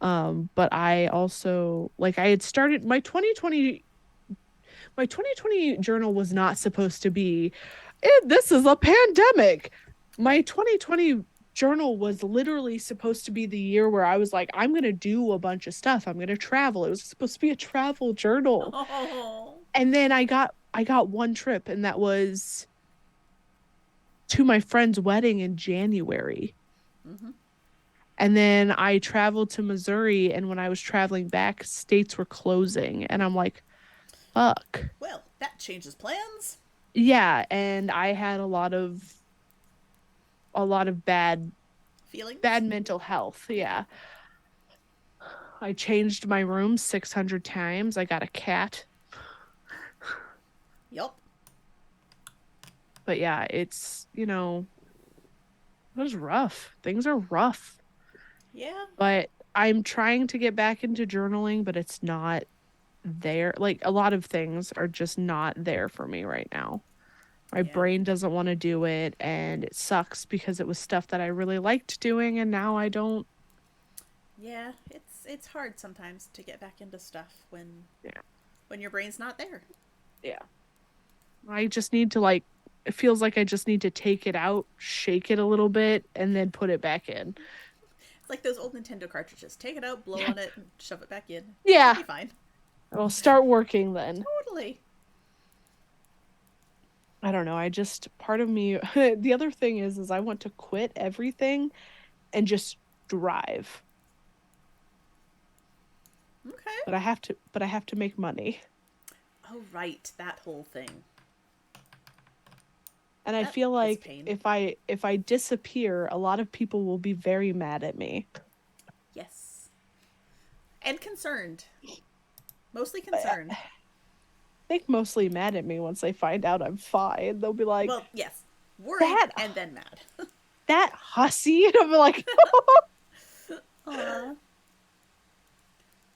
But I also like I had started my 2020 journal was not supposed to be this is a pandemic. My Right. 2020 journal was literally supposed to be the year where I was like, I'm going to do a bunch of stuff. I'm going to travel. It was supposed to be a travel journal. Oh. And then I got one trip and that was to my friend's wedding in January. Mm-hmm. And then I traveled to Missouri, and when I was traveling back, states were closing, and I'm like, fuck. Well, that changes plans. Yeah, and I had a lot of bad Feelings? mental health. Yeah. I changed my room 600 times. I got a cat. Yup. But yeah, it was rough. Things are rough. Yeah. But I'm trying to get back into journaling, but it's not there. Like a lot of things are just not there for me right now. My Yeah. brain doesn't want to do it, and it sucks because it was stuff that I really liked doing, and now I don't. Yeah. It's hard sometimes to get back into stuff Yeah. when your brain's not there. Yeah. I just need to it feels like I just need to take it out, shake it a little bit, and then put it back in. It's like those old Nintendo cartridges. Take it out, blow on it, and shove it back in. You'll Yeah. be fine. It'll start working then. Totally. I don't know. I just part of me the other thing is I want to quit everything and just drive. Okay. But I have to make money. Oh, right. That whole thing. And I That feel is a like pain. if I disappear, a lot of people will be very mad at me. Yes. And concerned. Mostly I concerned. think mostly mad at me once they find out I'm fine. They'll be like, Well, yes. Worried "That and then mad. that hussy." And I'm like, Aw.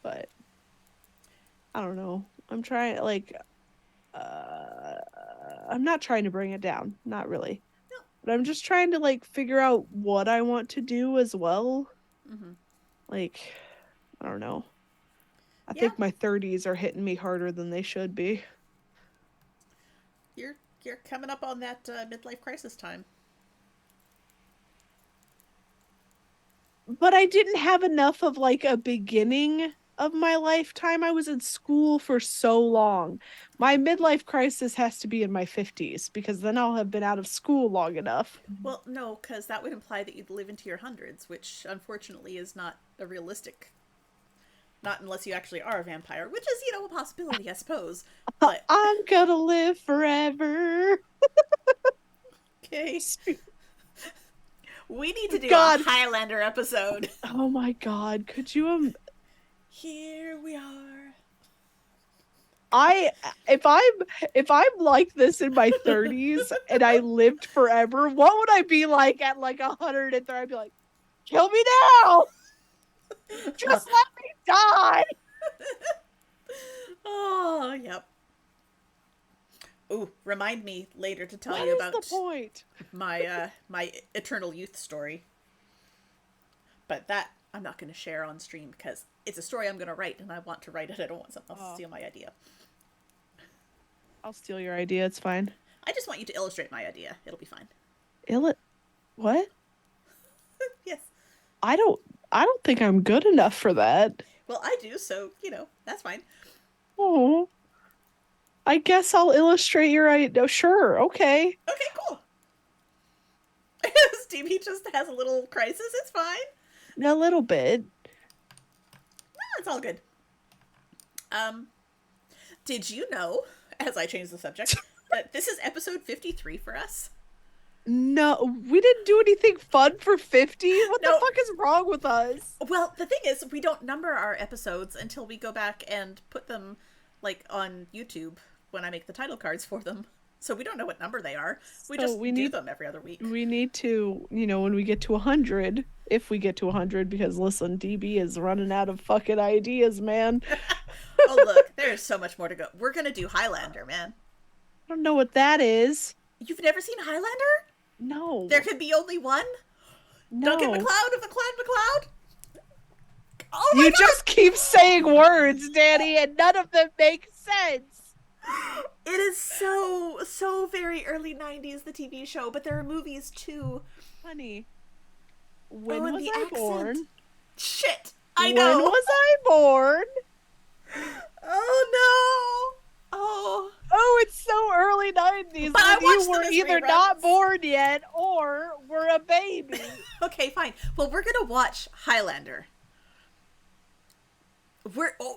but I don't know. I'm trying uh I'm not trying to bring it down, not really. No. But I'm just trying to figure out what I want to do as well. Mm-hmm. Like, I don't know. I Yeah. think my 30s are hitting me harder than they should be. You're coming up on that midlife crisis time. But I didn't have enough of a beginning of my lifetime. I was in school for so long. My midlife crisis has to be in my 50s because then I'll have been out of school long enough. Well, no, because that would imply that you'd live into your hundreds, which unfortunately is not a realistic. Not unless you actually are a vampire, which is, a possibility, I suppose. But, I'm gonna live forever. okay. We need to do a God. Highlander episode. Oh my God. Could you Here we are. I if I'm like this in my 30s and I lived forever, what would I be like at 130? I'd be like, kill me now. Just let me die. Oh, yep. Ooh, remind me later to tell What you is the about point? my eternal youth story. But that I'm not going to share on stream because it's a story I'm going to write and I want to write it. I don't want someone else to steal my idea. I'll steal your idea. It's fine. I just want you to illustrate my idea. It'll be fine. What? Yes. I don't I don't think I'm good enough for that. Well, I do, so, that's fine. Oh. I guess I'll illustrate your idea. Oh, sure. Okay. Okay, cool. Stevie just has a little crisis. It's fine. A little bit. No, it's all good. Um, did you know, as I change the subject, that this is episode 53 for us? No, we didn't do anything fun for 50. What the No. fuck is wrong with us? Well, the thing is, we don't number our episodes until we go back and put them, on YouTube when I make the title cards for them. So we don't know what number they are. We just do them every other week. We need to, when we get to 100, if we get to 100, because listen, DB is running out of fucking ideas, man. Oh, look, there's so much more to go. We're going to do Highlander, man. I don't know what that is. You've never seen Highlander? No. There could be only one? No. Duncan MacLeod of the Clan MacLeod? Oh my You God! just keep saying words, Danny, and none of them make sense. It is so very early 90s, the TV show, but there are movies too. Honey, when and was the I accent. born? Shit! I know! When was I born? Oh no! Oh. Oh, it's so early 90s But I when you watched them were as either not reruns. born yet or were a baby. Okay, fine. Well, we're gonna watch Highlander.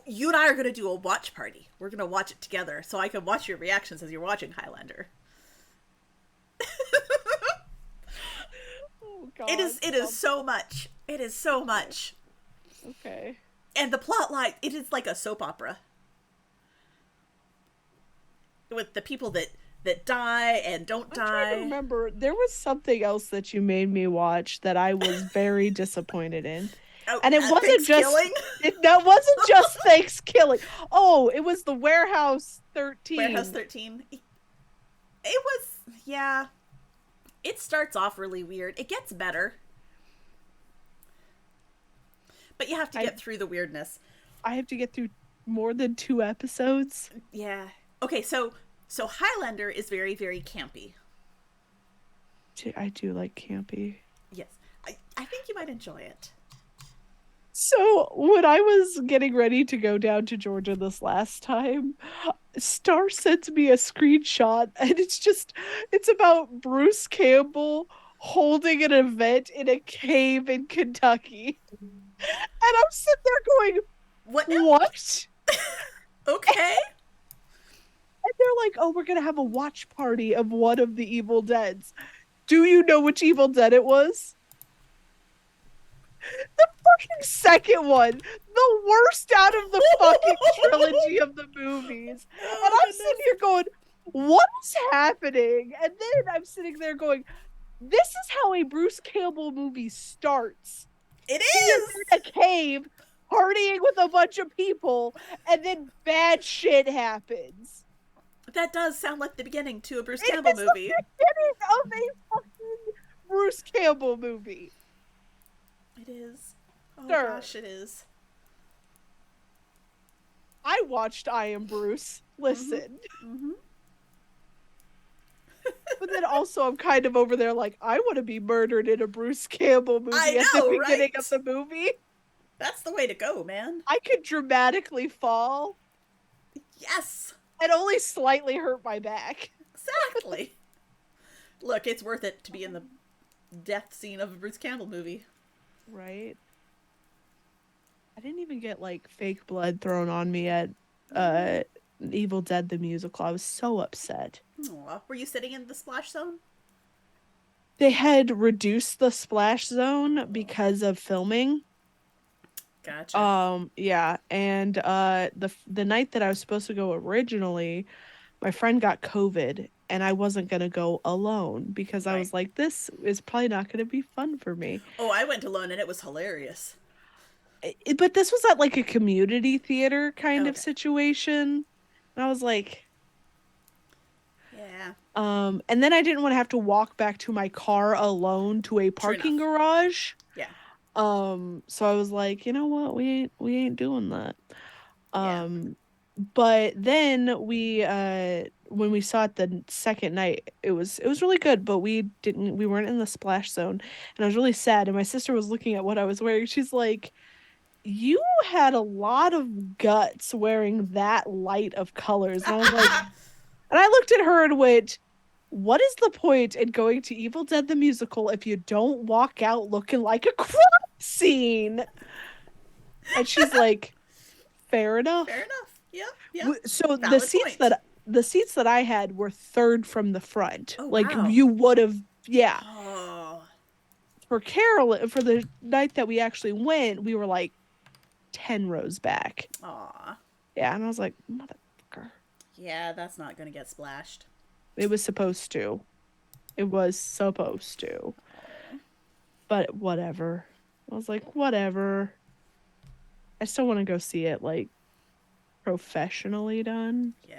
You and I are gonna do a watch party. We're gonna watch it together, so I can watch your reactions as you're watching Highlander. Oh It God. is. It is so much. It is so Okay. much. Okay. And the plot line, it is like a soap opera with the people that die and don't I'm trying to die. remember. There was something else that you made me watch that I was very disappointed in. Oh, And it wasn't just Thanksgiving, that wasn't just Thanksgiving. Oh, it was the Warehouse Warehouse 13. 13. It was, yeah. It starts off really weird. It gets better, but you have to I get through the weirdness. I have to get through more than 2 episodes. Yeah. Okay, so Highlander is very very campy. I do like campy. Yes, I think you might enjoy it. So when I was getting ready to go down to Georgia this last time, Star sent me a screenshot and it's about Bruce Campbell holding an event in a cave in Kentucky. And I'm sitting there going, What now? what? Okay. And they're like, oh, we're gonna have a watch party of one of the Evil Deads. Do you know which Evil Dead it was? The fucking second one, the worst out of the fucking trilogy of the movies. And Oh I'm goodness. sitting here going, what is happening? And then I'm sitting there going, this is how a Bruce Campbell movie starts. It He is is. in a cave partying with a bunch of people, and then bad shit happens. That does sound like the beginning to a Bruce It Campbell is the movie. beginning of a fucking Bruce Campbell movie. It is. Oh Sir, gosh, it is. I watched I Am Bruce. Mhm. Listen. Mhm. But then also, I'm kind of over there like, I want to be murdered in a Bruce Campbell I movie at the know, beginning of right? the movie. That's the way to go, man. I could dramatically fall Yes. and only slightly hurt my back. Exactly. Look, it's worth it to be in the death scene of a Bruce Campbell movie. Right? I didn't even get like fake blood thrown on me at Mm. uh Evil Dead the musical. I was so upset. Aw. Were you sitting in the splash zone? They had reduced the splash zone Oh, because of filming. gotcha. Yeah, and the night that I was supposed to go originally, my friend got COVID and I wasn't going to go alone because I Right. was like, this is probably not going to be fun for me. Oh, I went alone and it was hilarious. But this was at like a community theater kind of Okay. situation. And I was like, Yeah. and then I didn't want to have to walk back to my car alone to a True parking enough. garage. Yeah. So I was like, you know what? We ain't doing that. Yeah. Um, but then we when we saw it the second night, it was really good, but we weren't in the splash zone, and I was really sad. And my sister was looking at what I was wearing. She's like, "You had a lot of guts wearing that light of colors." And I was like, and I looked at her and went, "What is the point in going to Evil Dead the musical if you don't walk out looking like a crime scene?" And she's like, "Fair Fair enough." enough. Yep. Yep. So the Valid seats point. that I had were third from the front. Oh Like wow. you would have, yeah. Oh. For Carol, for the night that we actually went, we were like 10 rows back. Aw. Yeah, and I was like, motherfucker. Yeah, that's not gonna get splashed. It was supposed to. It was supposed to. Oh. But whatever. I was like, whatever. I still want to go see it like professionally done. Yeah.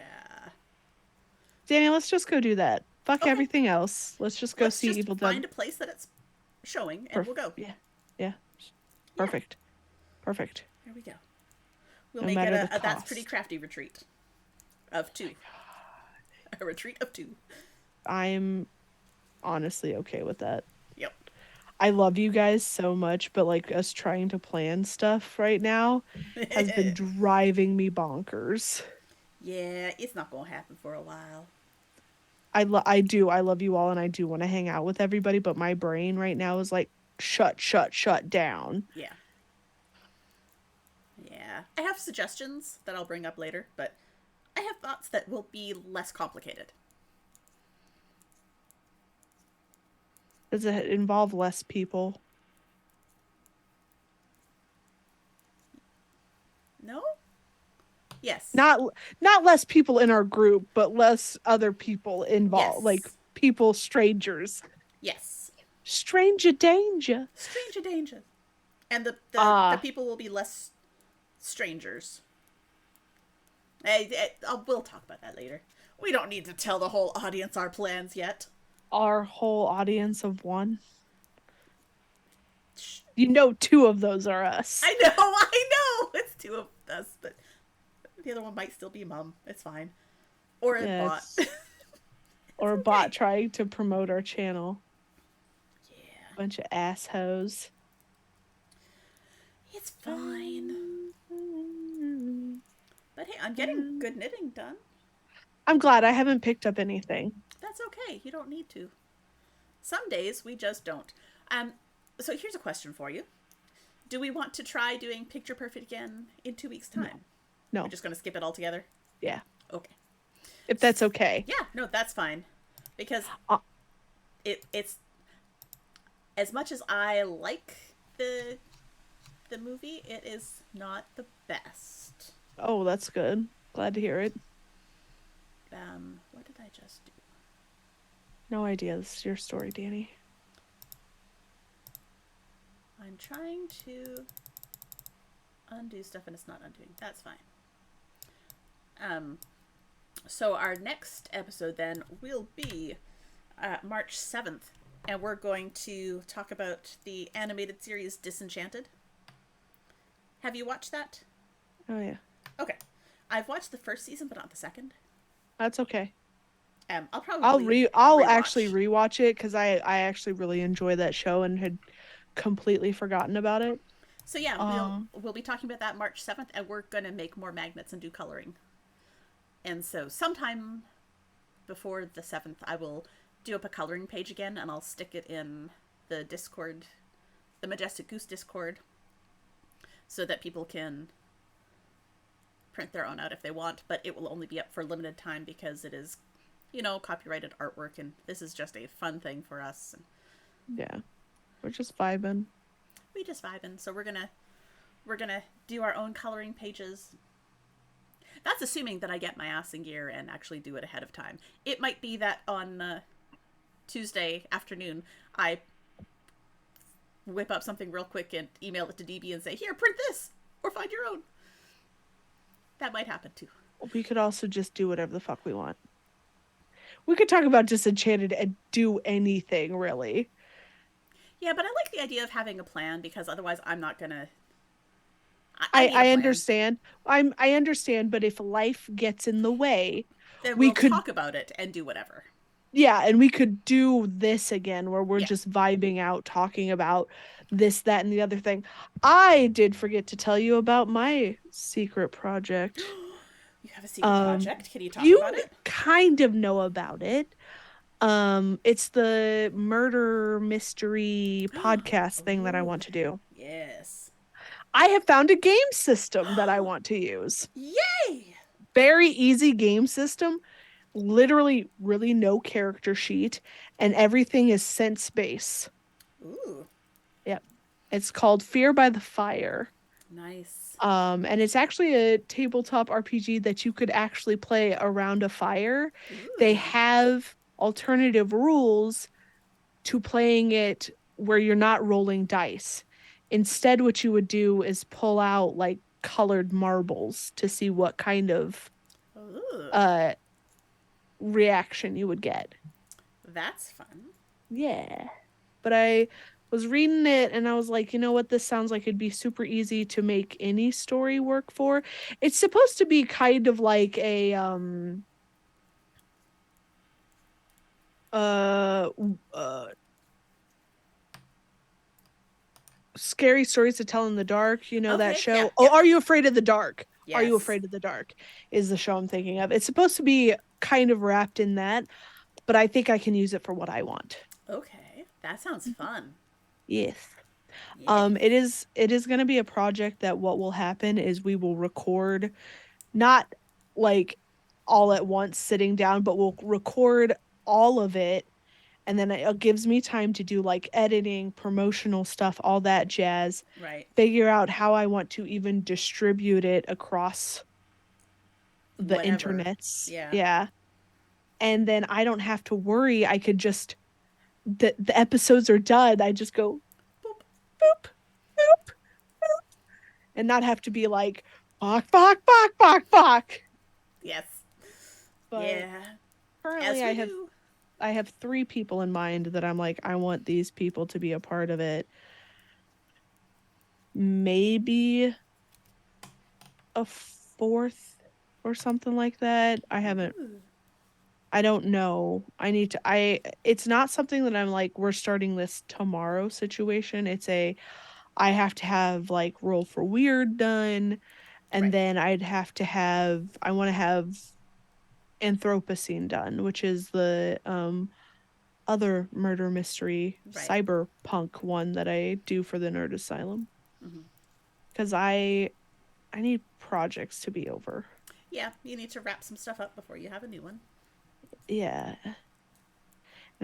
Danny, let's just go do that. Fuck Okay. everything else. Let's just go Let's see just Evil Dead. find a place that it's showing and we'll go. Yeah. Yeah. Yeah. Perfect. Perfect. Here we go. We'll No make it matter the a That's Pretty cost. Crafty retreat of two. A retreat of two. I'm honestly okay with that. Yep. I love you guys so much, but like us trying to plan stuff right now has been driving me bonkers. Yeah, it's not gonna happen for a while. I love you all and I do want to hang out with everybody, but my brain right now is like shut down. Yeah. Yeah. I have suggestions that I'll bring up later, but I have thoughts that will be less complicated. Does it involve less people? No? Yes. Not not less people in our group, but less other people involved, like Yes. people strangers. Yes. Stranger danger. Stranger danger. And the Ah, people will be less strangers. We'll talk about that later. We don't need to tell the whole audience our plans yet. our whole audience of one. Shh. You know, two of those are us. I know, I know. It's two of us, but the other one might still be mom. It's fine. Or a Yeah, bot. it's It's or a bot okay. trying to promote our channel. Yeah. Bunch of assholes. It's fine. But hey, I'm getting good knitting done. I'm glad I haven't picked up anything. That's okay. You don't need to. Some days we just don't. Um, so here's a question for you. Do we want to try doing Picture Perfect again in 2 weeks' No, time? We're no, just going to skip it altogether? yeah, Okay. if that's okay. Yeah, no, that's fine. Because Uh, it's as much as I like the movie, it is not the best. oh, that's good. Glad to hear it. What did I just do? No idea. This is your story, Danny. I'm trying to undo stuff and it's not undoing. That's fine. Um, so our next episode then will be March 7th, and we're going to talk about the animated series Disenchanted. Have you watched that? Oh yeah, Okay. I've watched the first season, but not the second. that's okay. I'll probably I'll actually rewatch. rewatch it because I actually really enjoy that show and had completely forgotten about it. So yeah, Um, we'll be talking about that March 7th, and we're gonna make more magnets and do coloring. And so sometime before the 7th, I will do up a coloring page again, and I'll stick it in the Discord, the Majestic Goose Discord, so that people can print their own out if they want. But it will only be up for a limited time because it is, copyrighted artwork, and this is just a fun thing for us. And yeah, we're just vibing. we just vibing. So we're gonna do our own coloring pages. That's assuming that I get my ass in gear and actually do it ahead of time. It might be that on Tuesday afternoon I whip up something real quick and email it to DB and say, "Here, print this, or find your own." That might happen too. We could also just do whatever the fuck we want. We could talk about Disenchanted and do anything, really. Yeah, but I like the idea of having a plan because otherwise I'm not gonna. I I need a I plan. understand. I understand, but if life gets in the way, Then we we'll could talk about it and do whatever. yeah, and we could do this again where we're Yeah. just vibing out talking about this, that, and the other thing. I did forget to tell you about my secret project. You have a secret Um, project. Can you talk you about it? kind of know about it. It's the murder mystery podcast thing that I Ooh, want to do. yes. I have found a game system that I want to use. Yay! Very easy game system, literally really no character sheet, and everything is sense based. Ooh, Yep. It's called Fear by the Fire. nice. And it's actually a tabletop RPG that you could actually play around a fire. They Ooh. have alternative rules to playing it where you're not rolling dice. Instead, what you would do is pull out like colored marbles to see what kind of Ooh. uh reaction you would get. That's fun. Yeah. But I was reading it and I was like, you know what? This sounds like it'd be super easy to make any story work for. It's supposed to be kind of like a uh uh scary stories to tell in the dark, you know that Okay, yeah, show? Oh, yeah. Are You Afraid of the Dark? Are You Yes. Afraid of the Dark is the show I'm thinking of. It's supposed to be kind of wrapped in that, but I think I can use it for what I want. Okay. That sounds fun. Yes. Yes. It is going to be a project that what will happen is we will record not like all at once sitting down, but we'll record all of it, and then it gives me time to do like editing, promotional stuff, all that jazz, Right. figure out how I want to even distribute it across the Whatever. internets. Yeah. Yeah. And then I don't have to worry. I could just the episodes are done. I just go Boop. boop boop and not have to be like fuck fuck fuck fuck fuck. Yes. But Yeah. currently As we do. I have 3 people in mind that I'm like I want these people to be a part of it. Maybe a fourth or something like that. Ooh. I don't know. I it's not something that I'm like we're starting this tomorrow situation. It's a I have to have like Roll for Weird done, and Right. then I want to have Anthropocene done, which is the other murder mystery Right. cyberpunk one that I do for the Nerd Asylum, Hmm. cuz I need projects to be over. Yeah, you need to wrap some stuff up before you have a new one. Yeah. And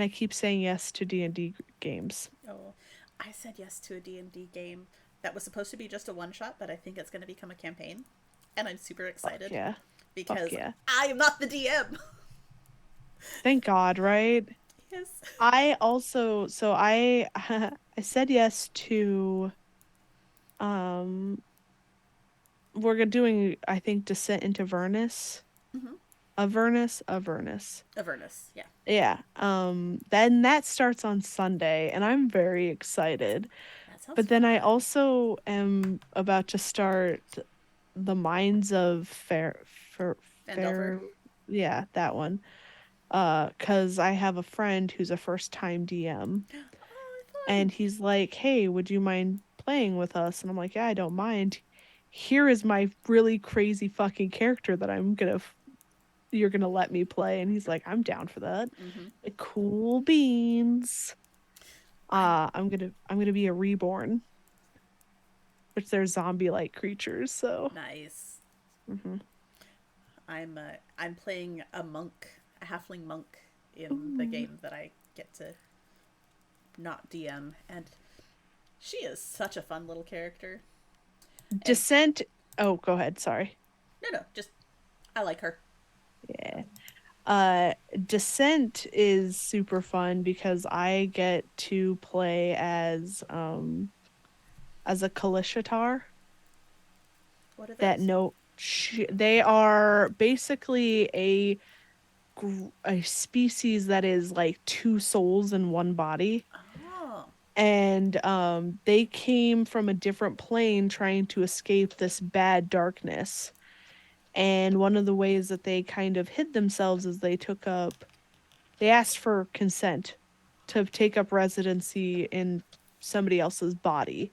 I keep saying yes to D&D games. Oh, I said yes to a D&D game that was supposed to be just a one shot, but I think it's going to become a campaign. And I'm super Fuck excited yeah. Fuck because yeah. I am not the DM. Thank God, right? Yes. I also so I I said yes to um we're doing I think Descent into Avernus. Mm-hmm. Avernus. Avernus, yeah. Yeah. Then that starts on Sunday and I'm very excited. That sounds But then I fun. also am about to start the Mines of Vendover. Fair yeah, that one. Cuz I have a friend who's a first time DM Oh, and fun. he's like, "Hey, would you mind playing with us?" And I'm like, "Yeah, I don't mind. Here is my really crazy fucking character that you're gonna let me play." And he's like, "I'm down for that." Mm-hmm. Like, cool beans. I'm I'm gonna be a reborn, which they're zombie like creatures. So, nice. mhm. I'm playing a monk, a halfling monk in the Ooh. game that I get to not DM, and she is such a fun little character. And Descent. Oh, go ahead. Sorry. no, just I like her. Yeah. Uh, Descent is super fun because I get to play as a Kalishatar What are that those? they are basically a species that is like 2 souls in one body, Oh, and they came from a different plane trying to escape this bad darkness, and one of the ways that they kind of hid themselves is they asked for consent to take up residency in somebody else's body,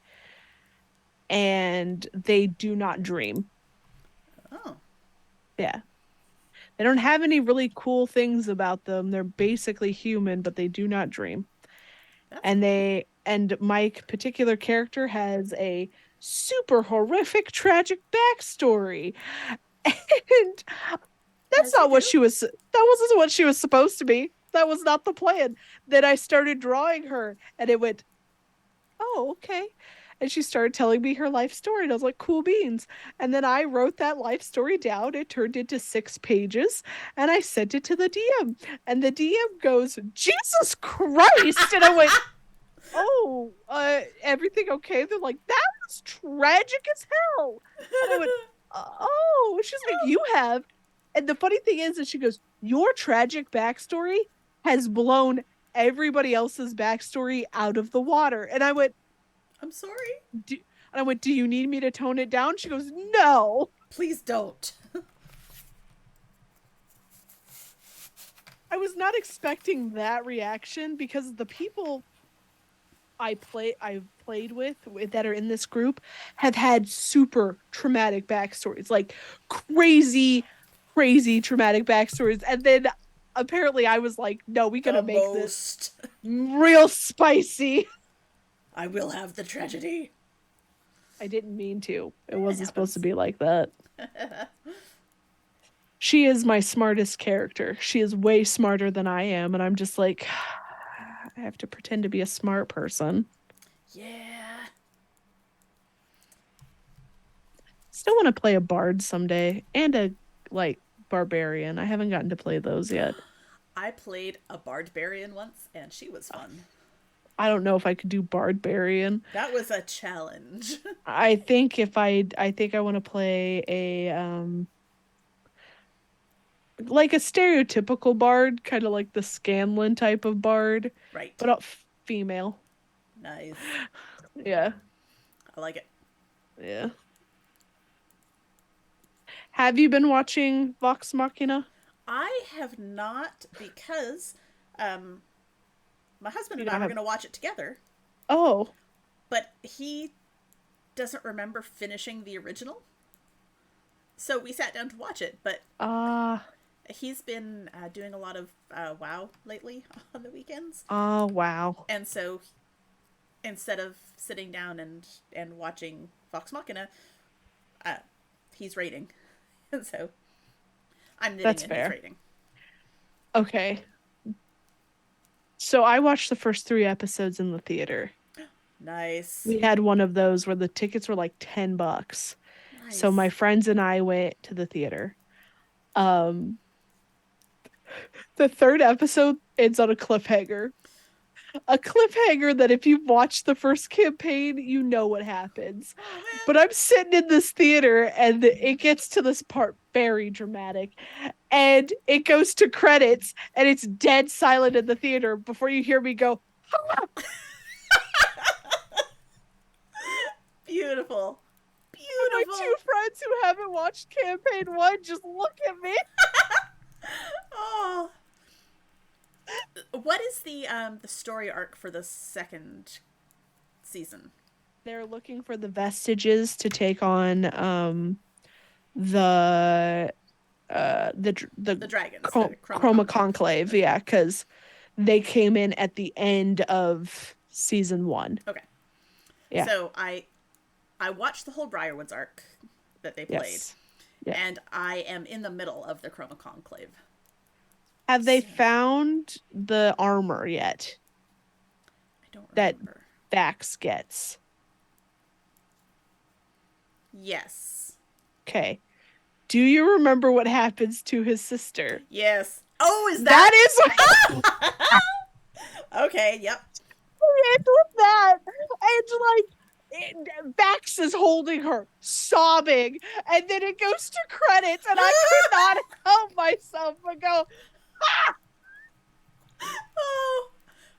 and they do not dream. oh, Yeah. They don't have any really cool things about them. They're basically human, but they do not dream. that's And cool. my particular character has a super horrific tragic backstory. And As you do. that wasn't what she was supposed to be. That was not the plan. Then I started drawing her and it went, "Oh, okay." And she started telling me her life story. And I was like, "Cool beans." And then I wrote that life story down. It turned into 6 pages and I sent it to the DM. And the DM goes, "Jesus Christ." And I went, "Oh, everything okay?" They're like, "That was tragic as hell." And I went, "Oh." She's like, "You have." And the funny thing is that she goes, "Your tragic backstory has blown everybody else's backstory out of the water." And I'm sorry. do, "Do you need me to tone it down?" She goes, "No." Please don't. I was not expecting that reaction because the people I've played with that are in this group have had super traumatic backstories, like crazy, crazy traumatic backstories. And then apparently I was like, no, we The gotta make this most. real spicy. I will have the tragedy. I didn't mean to. It It wasn't supposed to happens. be like that. She is my smartest character. She is way smarter than I am, and I'm just like, I have to pretend to be a smart person. Yeah. Still want to play a bard someday and a like barbarian. I haven't gotten to play those yet. I played a barbarian once, and she was fun. I don't know if I could do barbarian. That was a challenge. I think I want to play a like a stereotypical bard, kind of like the Scanlan type of bard, Right. but a female. Nice. Yeah. I like it. Yeah. Have you been watching Vox Machina? I have not because um, my husband You and I don't were have. going to watch it together, Oh. but he doesn't remember finishing the original. So we sat down to watch it, but Ah. he's been doing a lot of WoW lately on the weekends. Oh, wow. And so instead of sitting down and watching Vox Machina, uh, he's raiding. And so I'm knitting That's and he's fair. raiding. Okay. So I watched the first 3 episodes in the theater. Nice. We had one of those where the tickets were like $10. So my Nice. friends and I went to the theater. Um, the third episode ends on a cliffhanger. A cliffhanger that if you've watched the first campaign, you know what happens. Oh man. But I'm sitting in this theater and it gets to this part very dramatic. And it goes to credits and it's dead silent in the theater before you hear me go, ah! Beautiful. And my two Beautiful. friends who haven't watched campaign one just look at me. Oh. What is the story arc for the second season? They're looking for the vestiges to take on the the The dragons, the Chroma Chroma Conclave. Conclave, yeah, because they came in at the end of season one. Okay. Yeah. So I watched the whole Briarwoods arc that they played, Yes. Yeah. and I am in the middle of the Chroma Conclave. Have they So, found the armor yet I don't that remember. Vax gets? Yes. Okay. Do you remember what happens to his sister? Yes. Oh, is That that? is Okay. Yep. it's with that. And Vax is holding her, sobbing, and then it goes to credits, and I could not help myself but go, Oh.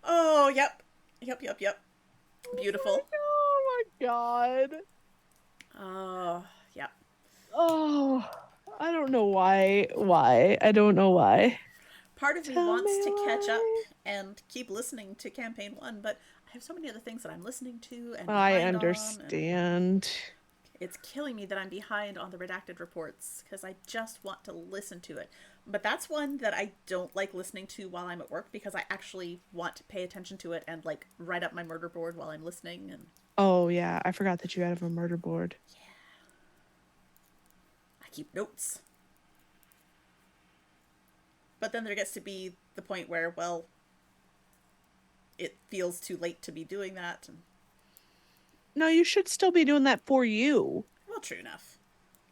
Oh. Yep. Yep. Yep. Yep. Beautiful. oh my god. Oh. Yep. Oh, I don't know why. Why? I don't know why. Part of me Tell me wants to catch up why. and keep listening to campaign one, but I have so many other things that I'm listening to and I behind on, and understand. it's killing me that I'm behind on the redacted reports because I just want to listen to it. But that's one that I don't like listening to while I'm at work because I actually want to pay attention to it and like write up my murder board while I'm listening. And Oh yeah, I forgot that you had a murder board. I keep notes. But then there gets to be the point where, well, it feels too late to be doing that. And, No, you should still be doing that for you. well, true enough.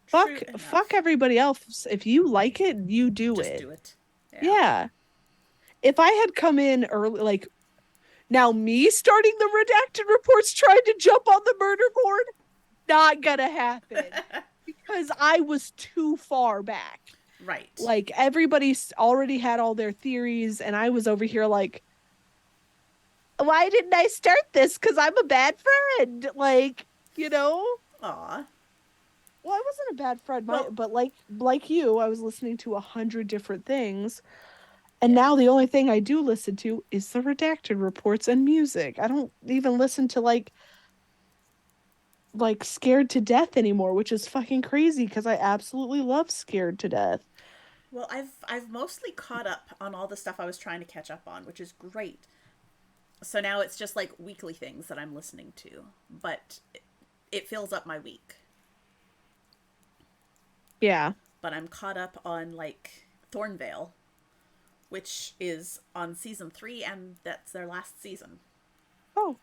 True Fuck enough. everybody else. If you like it, you do Just it. do it. Yeah. Yeah. If I had come in early, like now me starting the redacted reports trying to jump on the murder board, not gonna happen because I was too far back. Right. Like everybody's already had all their theories, and I was over here like, why didn't I start this? Because I'm a bad friend. Like, you know? Aw. Well, I wasn't a bad friend, Well, but like you, I was listening to 100 different things. And Yeah. now the only thing I do listen to is the redacted reports and music. I don't even listen to Scared to Death anymore, which is fucking crazy because I absolutely love Scared to Death. Well, I've mostly caught up on all the stuff I was trying to catch up on, which is great. So now it's just like weekly things that I'm listening to, but it fills up my week. Yeah. But I'm caught up on like Thornvale, which is on season 3, and that's their last season. Oh,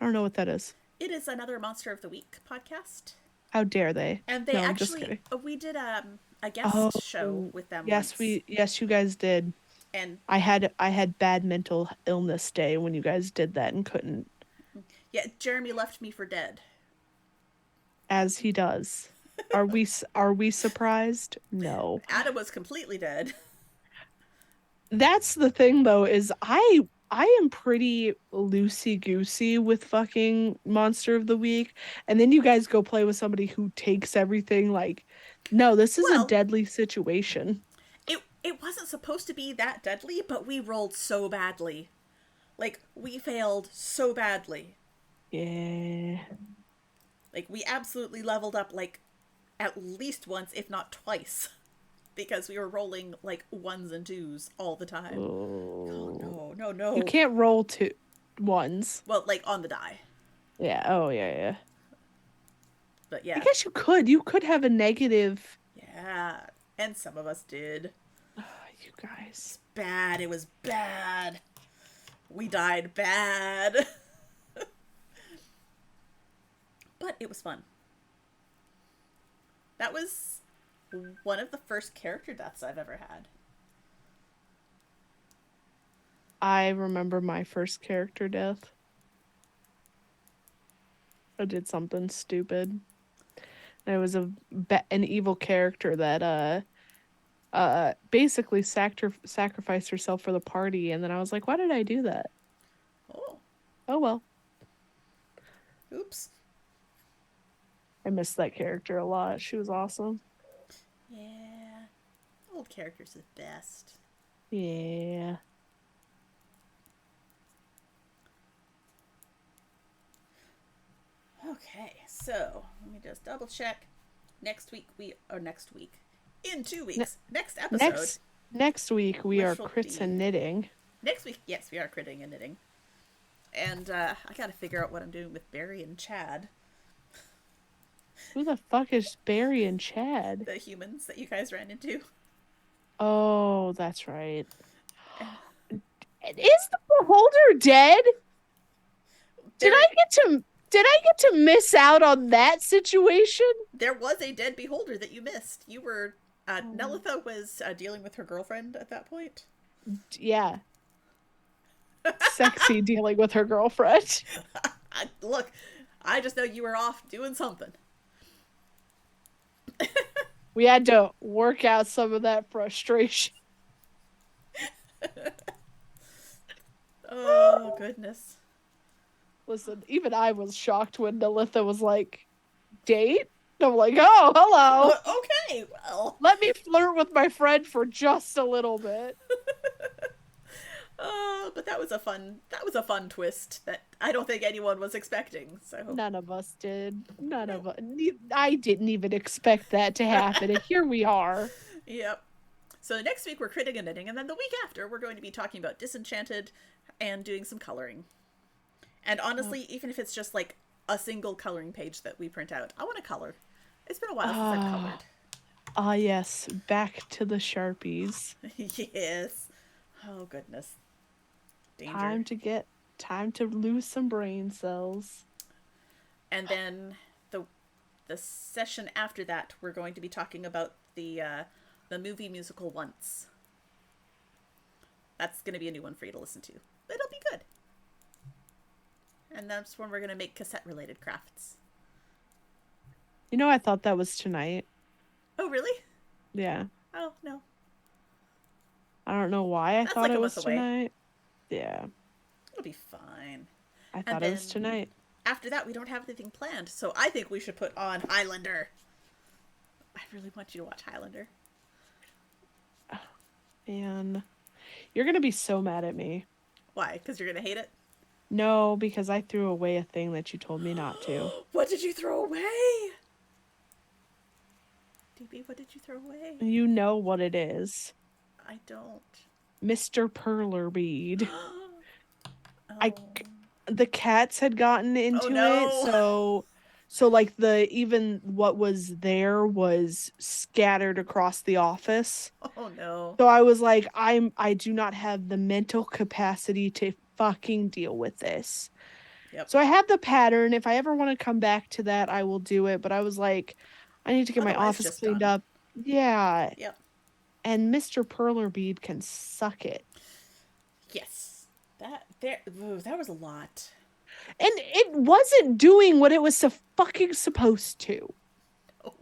I don't know what that is. It is another Monster of the Week podcast. How dare they? And they No, I'm just actually, kidding. we did a guest show Oh, with them yes, once. you guys did. And I had bad mental illness day when you guys did that and couldn't, yeah, Jeremy left me for dead. as he does. Are we surprised? No. Adam was completely dead. That's the thing though, is I am pretty loosey goosey with fucking Monster of the Week. And then you guys go play with somebody who takes everything like, no, this is a Well, deadly situation. it wasn't supposed to be that deadly, but we rolled so badly. Like we failed so badly. Yeah. Like we absolutely leveled up like at least once, if not twice, because we were rolling like ones and twos all the time. Oh Oh. no, no, You no. can't roll two ones. Well, like on the die. Yeah. Oh yeah, yeah. But I yeah. guess you could. You could have a negative. Yeah. And some of us did. You guys. Bad. It was bad. We died bad. But it was fun. That was one of the first character deaths I've ever had. I remember my first character death. I did something stupid. And it was an evil character that basically sacrificed herself for the party, and then I was like, why did I do that? Oh, Oh well. oops. I missed that character a lot. She was awesome. Yeah. Old characters are the best. Yeah. Okay, so let me just double check. Next week next week. In two Ne- weeks. Next episode, next next week we are which will crits be and knitting. next week, yes, we are critting and knitting. And I gotta figure out what I'm doing with Barry and Chad, Who the fuck is Barry and Chad? the humans that you guys ran into. Oh, that's right. Is the beholder dead? Did There, I get to miss out on that situation? there was a dead beholder that you missed. You were Oh. Nelitha was dealing with her girlfriend at that point. Yeah. Sexy dealing with her girlfriend. Look, I just know you were off doing something. We had to work out some of that frustration. Oh goodness. Listen, even I was shocked when Nelitha was like, date? And I'm like, oh, hello. Okay, well. Let me flirt with my friend for just a little bit. But that was a fun twist that I don't think anyone was expecting. So None of us did. None no. of us. I didn't even expect that to happen. And here we are. Yep. So next week we're critting and knitting, and then the week after we're going to be talking about Disenchanted and doing some coloring. And Oh, honestly, even if it's just like a single coloring page that we print out, I want to color. It's been a while since I've ah, colored. yes. Back to the Sharpies. Yes. Oh goodness. Danger. Time to get time to lose some brain cells. And then the session after that, we're going to be talking about the movie musical Once. That's going to be a new one for you to listen to. It'll be good. And that's when we're going to make cassette related crafts. You know, I thought that was tonight. Oh, really? Yeah. Oh, no. I don't know why I That's thought like it a month was away. tonight. Yeah. It'll be fine. I And thought it was then tonight. after that, we don't have anything planned. So I think we should put on Highlander. I really want you to watch Highlander. And You're gonna be so mad at me. Why? Because you're gonna hate it. No, because I threw away a thing that you told me not to. What did you throw away? DB, what did you throw away? You know what it is. I don't. Mr. Perler bead. I Oh. the cats had gotten Oh into it, no. so like the even what was there was scattered across the office. Oh no. So I was like, I do not have the mental capacity to fucking deal with this. Yep. So I have the pattern. If I ever want to come back to that, I will do it. But I was like, I need to get my Otherwise, office just cleaned done. up. Yeah. Yep. And Mr. Perler bead can suck it. Yes. That was a lot. And it wasn't doing what it was so fucking supposed to. Oh.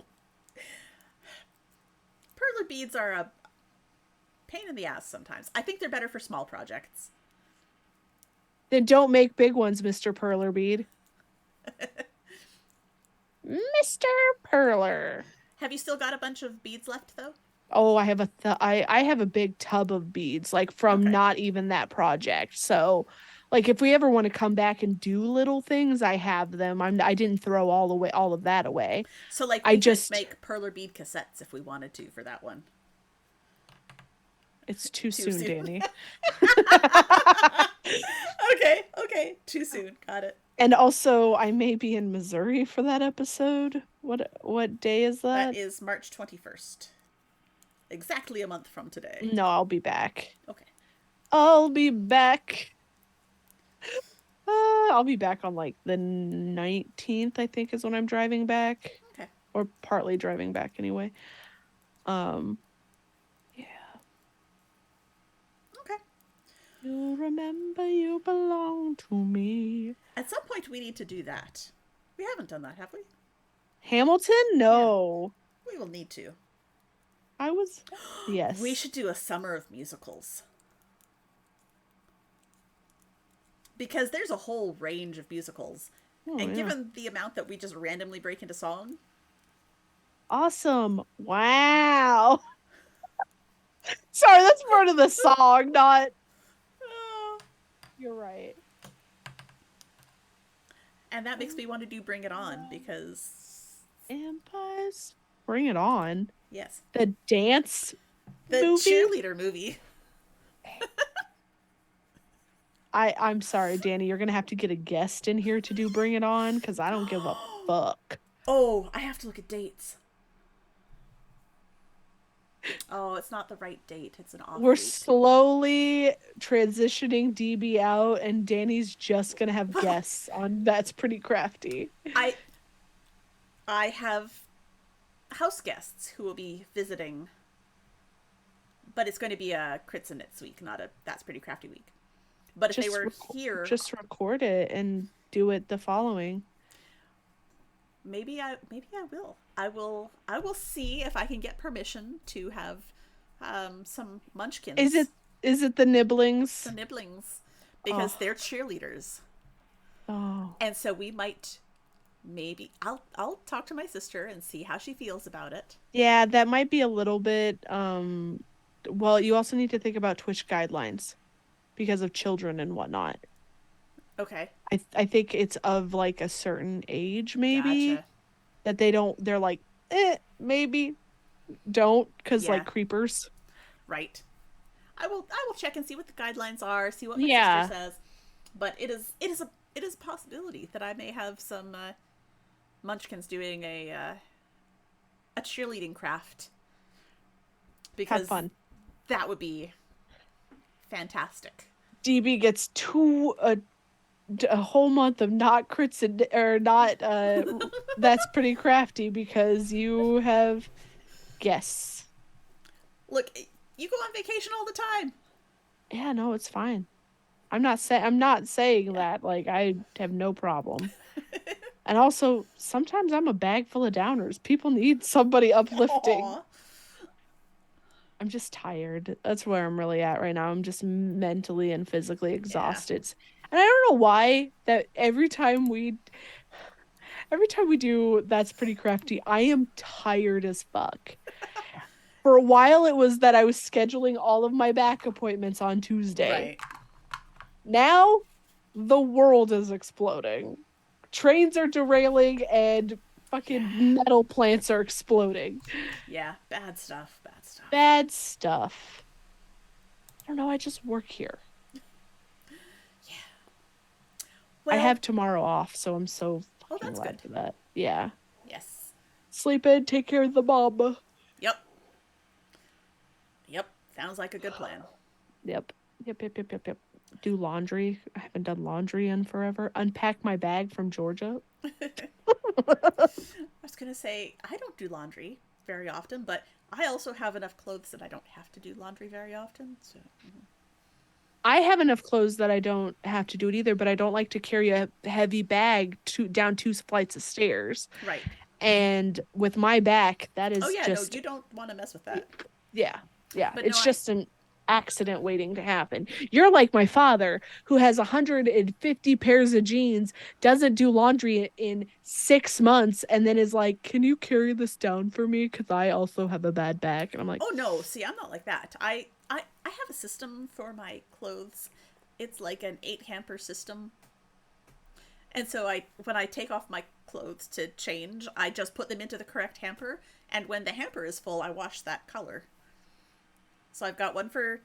Perler beads are a pain in the ass sometimes. I think they're better for small projects. Then don't make big ones, Mr. Perler bead. Mr. Perler. Have you still got a bunch of beads left though? Oh, I have I have a big tub of beads, like from Okay. not even that project. So, like if we ever want to come back and do little things, I have them. I didn't throw all of that away. So like I we could just make perler bead cassettes if we wanted to for that one. it's too Too soon, soon. Danny. Okay, okay. Too soon. Got it. And also, I may be in Missouri for that episode. What day is That that? is March 21st. Exactly a month from today. No, I'll be back. Okay. I'll be back. I'll be back on like the 19th, I think, is when I'm driving back, Okay. or partly driving back anyway. Um, yeah. Okay. You'll remember you belong to me. At some point we need to do that. We haven't done that, have we? Hamilton? Yeah. No. We will need to. I was, We yes. should do a summer of musicals. Because there's a whole range of musicals. Oh, And yeah. given the amount that we just randomly break into song, Awesome. Wow. Sorry, that's part of the song, not. uh, You're right. and that makes me want to do Bring It On because, Empires. Bring it on. yes, The dance the movie? cheerleader movie. I'm sorry, Danny. You're gonna have to get a guest in here to do Bring It On because I don't give a fuck. Oh, I have to look at dates. Oh, it's not the right date. It's an off We're date. slowly transitioning DB out, and Danny's just gonna have Well, guests on That's Pretty Crafty. I I have house guests who will be visiting, but it's going to be a Crits and Knits week, not a That's Pretty Crafty week. But if they were here, Just record it and do it the following. maybe I will. I will see if I can get permission to have some Is munchkins, it the nibblings? some nibblings, because Oh, they're cheerleaders, oh. and so we might maybe I'll talk to my sister and see how she feels about it. Yeah, that might be a little bit well, you also need to think about Twitch guidelines because of children and whatnot. Okay, I think it's of like a certain age maybe gotcha. that they're like, maybe don't because Yeah, like creepers. right. I will check and see what the guidelines are, see what my sister Yeah, says. But it is a possibility that I may have some munchkins doing a cheerleading craft have because fun. that would be fantastic. DB gets a whole month of not crits and or not that's pretty crafty because you have guests. Look, you go on vacation all the time. Yeah, no, it's fine. I'm not saying Yeah. that like I have no problem. And also, sometimes I'm a bag full of downers. People need somebody uplifting. Aw. I'm just tired. That's where I'm really at right now. I'm just mentally and physically Yeah. exhausted. And I don't know why that every time we do That's Pretty Crafty, I am tired as fuck. For a while, it was that I was scheduling all of my back appointments on Tuesday. Right. Now, the world is exploding. Trains are derailing and Yeah. fucking metal plants are exploding. Yeah. Bad stuff. Bad stuff. Bad stuff. I don't know. I just work here. Yeah. I Well, have tomorrow off, so I'm so oh, fucking that's glad good. for that. Yeah. Yes. Sleep in, take care of the mom. Yep. Yep. Sounds like a good plan. Yep. Yep. Do laundry. I haven't done laundry in forever. Unpack my bag from Georgia. I was gonna say I don't do laundry very often, but I also have enough clothes that I don't have to do laundry very often. So I have enough clothes that I don't have to do it either, but I don't like to carry a heavy bag down two flights of stairs. right. And with my back, that Oh is yeah, no, just you don't want to mess with that. yeah. Yeah, But no, it's I just an accident waiting to happen. You're like my father who has 150 pairs of jeans, doesn't do laundry in 6 months and then is like, "Can you carry this down for me cuz I also have a bad back?" And I'm like, oh no, see, I'm not like that. I have a system for my clothes. It's like an 8 hamper system. And so I when I take off my clothes to change, I just put them into the correct hamper, and when the hamper is full, I wash that color. So I've got one for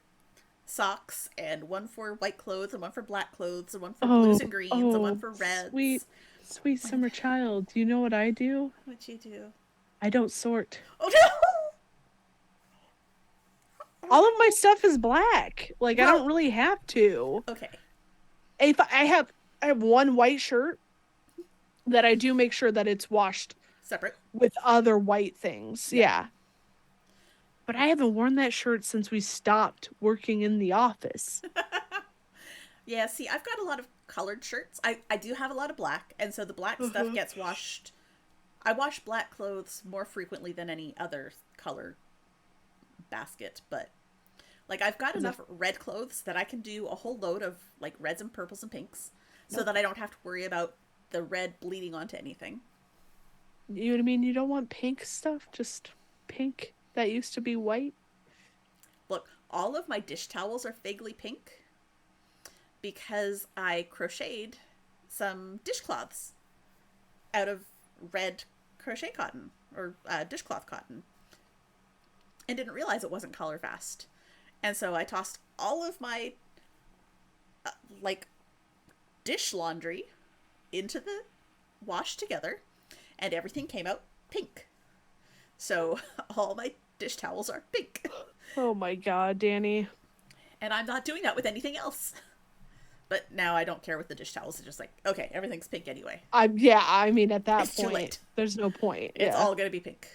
socks and one for white clothes and one for black clothes and one for blues "Oh, and greens and one oh, for sweet reds. sweet summer child. Do you know what I do? What'd you do? I don't sort. Oh no! Oh All of my no! stuff is black. Like I don't Well, really have to. okay. If I have one white shirt that I do make sure that it's washed Separate. with other white things. Yep. Yeah. But I haven't worn that shirt since we stopped working in the office. Yeah, see, I've got a lot of colored shirts. I do have a lot of black, and so the black stuff Uh-huh. gets washed. I wash black clothes more frequently than any other color basket, but like I've got enough red clothes that I can do a whole load of like reds and purples and pinks so Nope. that I don't have to worry about the red bleeding onto anything. You know what I mean? You don't want pink stuff, just pink that used to be white. Look, all of my dish towels are vaguely pink because I crocheted some dishcloths out of red crochet cotton or dishcloth cotton and didn't realize it wasn't color fast. And so I tossed all of my uh, like dish laundry into the wash together and everything came out pink. So all my dish towels are pink. Oh my god, Danny. And I'm not doing that with anything else. But now I don't care with the dish towels. It's just like, okay, everything's pink anyway. I mean at that It's too point, late. there's no point. It's Yeah. all gonna be pink.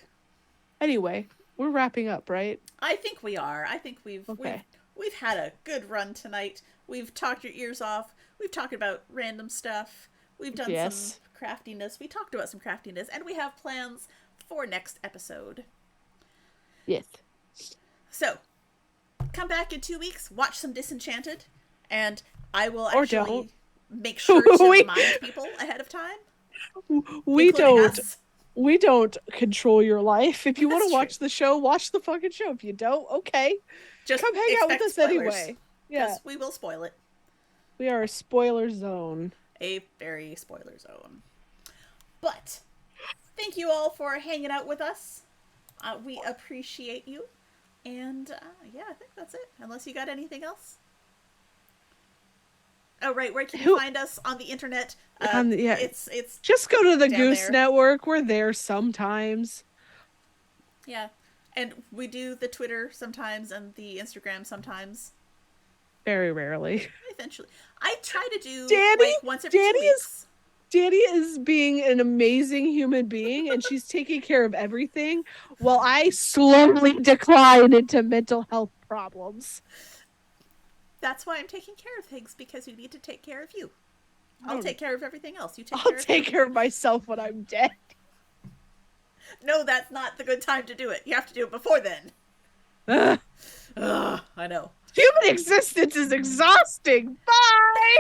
Anyway, we're wrapping up, right? I think we are. I think Okay. we've had a good run tonight. We've talked your ears off. We've talked about random stuff. We've done some Yes. craftiness. We talked about some craftiness, and we have plans for next episode. Yes. So, come back in 2 weeks, watch some Disenchanted, and I will Or actually don't. make sure to we remind people ahead of time, we including don't us. we don't control your life. If you want That's to true. watch the show, watch the fucking show. If you don't, okay. Just Come hang out with expect us spoilers, anyway. Yeah. because we will spoil it. We are a spoiler zone. A very spoiler zone. But thank you all for hanging out with us. We appreciate you. And yeah, I think that's it. Unless you got anything else. Oh right, where can you Who find us on the internet? yeah. It's Just go to the down Goose there. Network. We're there sometimes. Yeah, and we do the Twitter sometimes and the Instagram sometimes. Very rarely. Eventually, I try to do Danny, like once every two Danny is weeks. Danny is being an amazing human being and she's taking care of everything while I slowly decline into mental health problems. That's why I'm taking care of things, because you need to take care of you. I'll No, take care of everything else. You take I'll care of take you. care of myself when I'm dead. No, that's not the good time to do it. You have to do it before then. Ugh. Ugh, I know. Human existence is exhausting. Bye.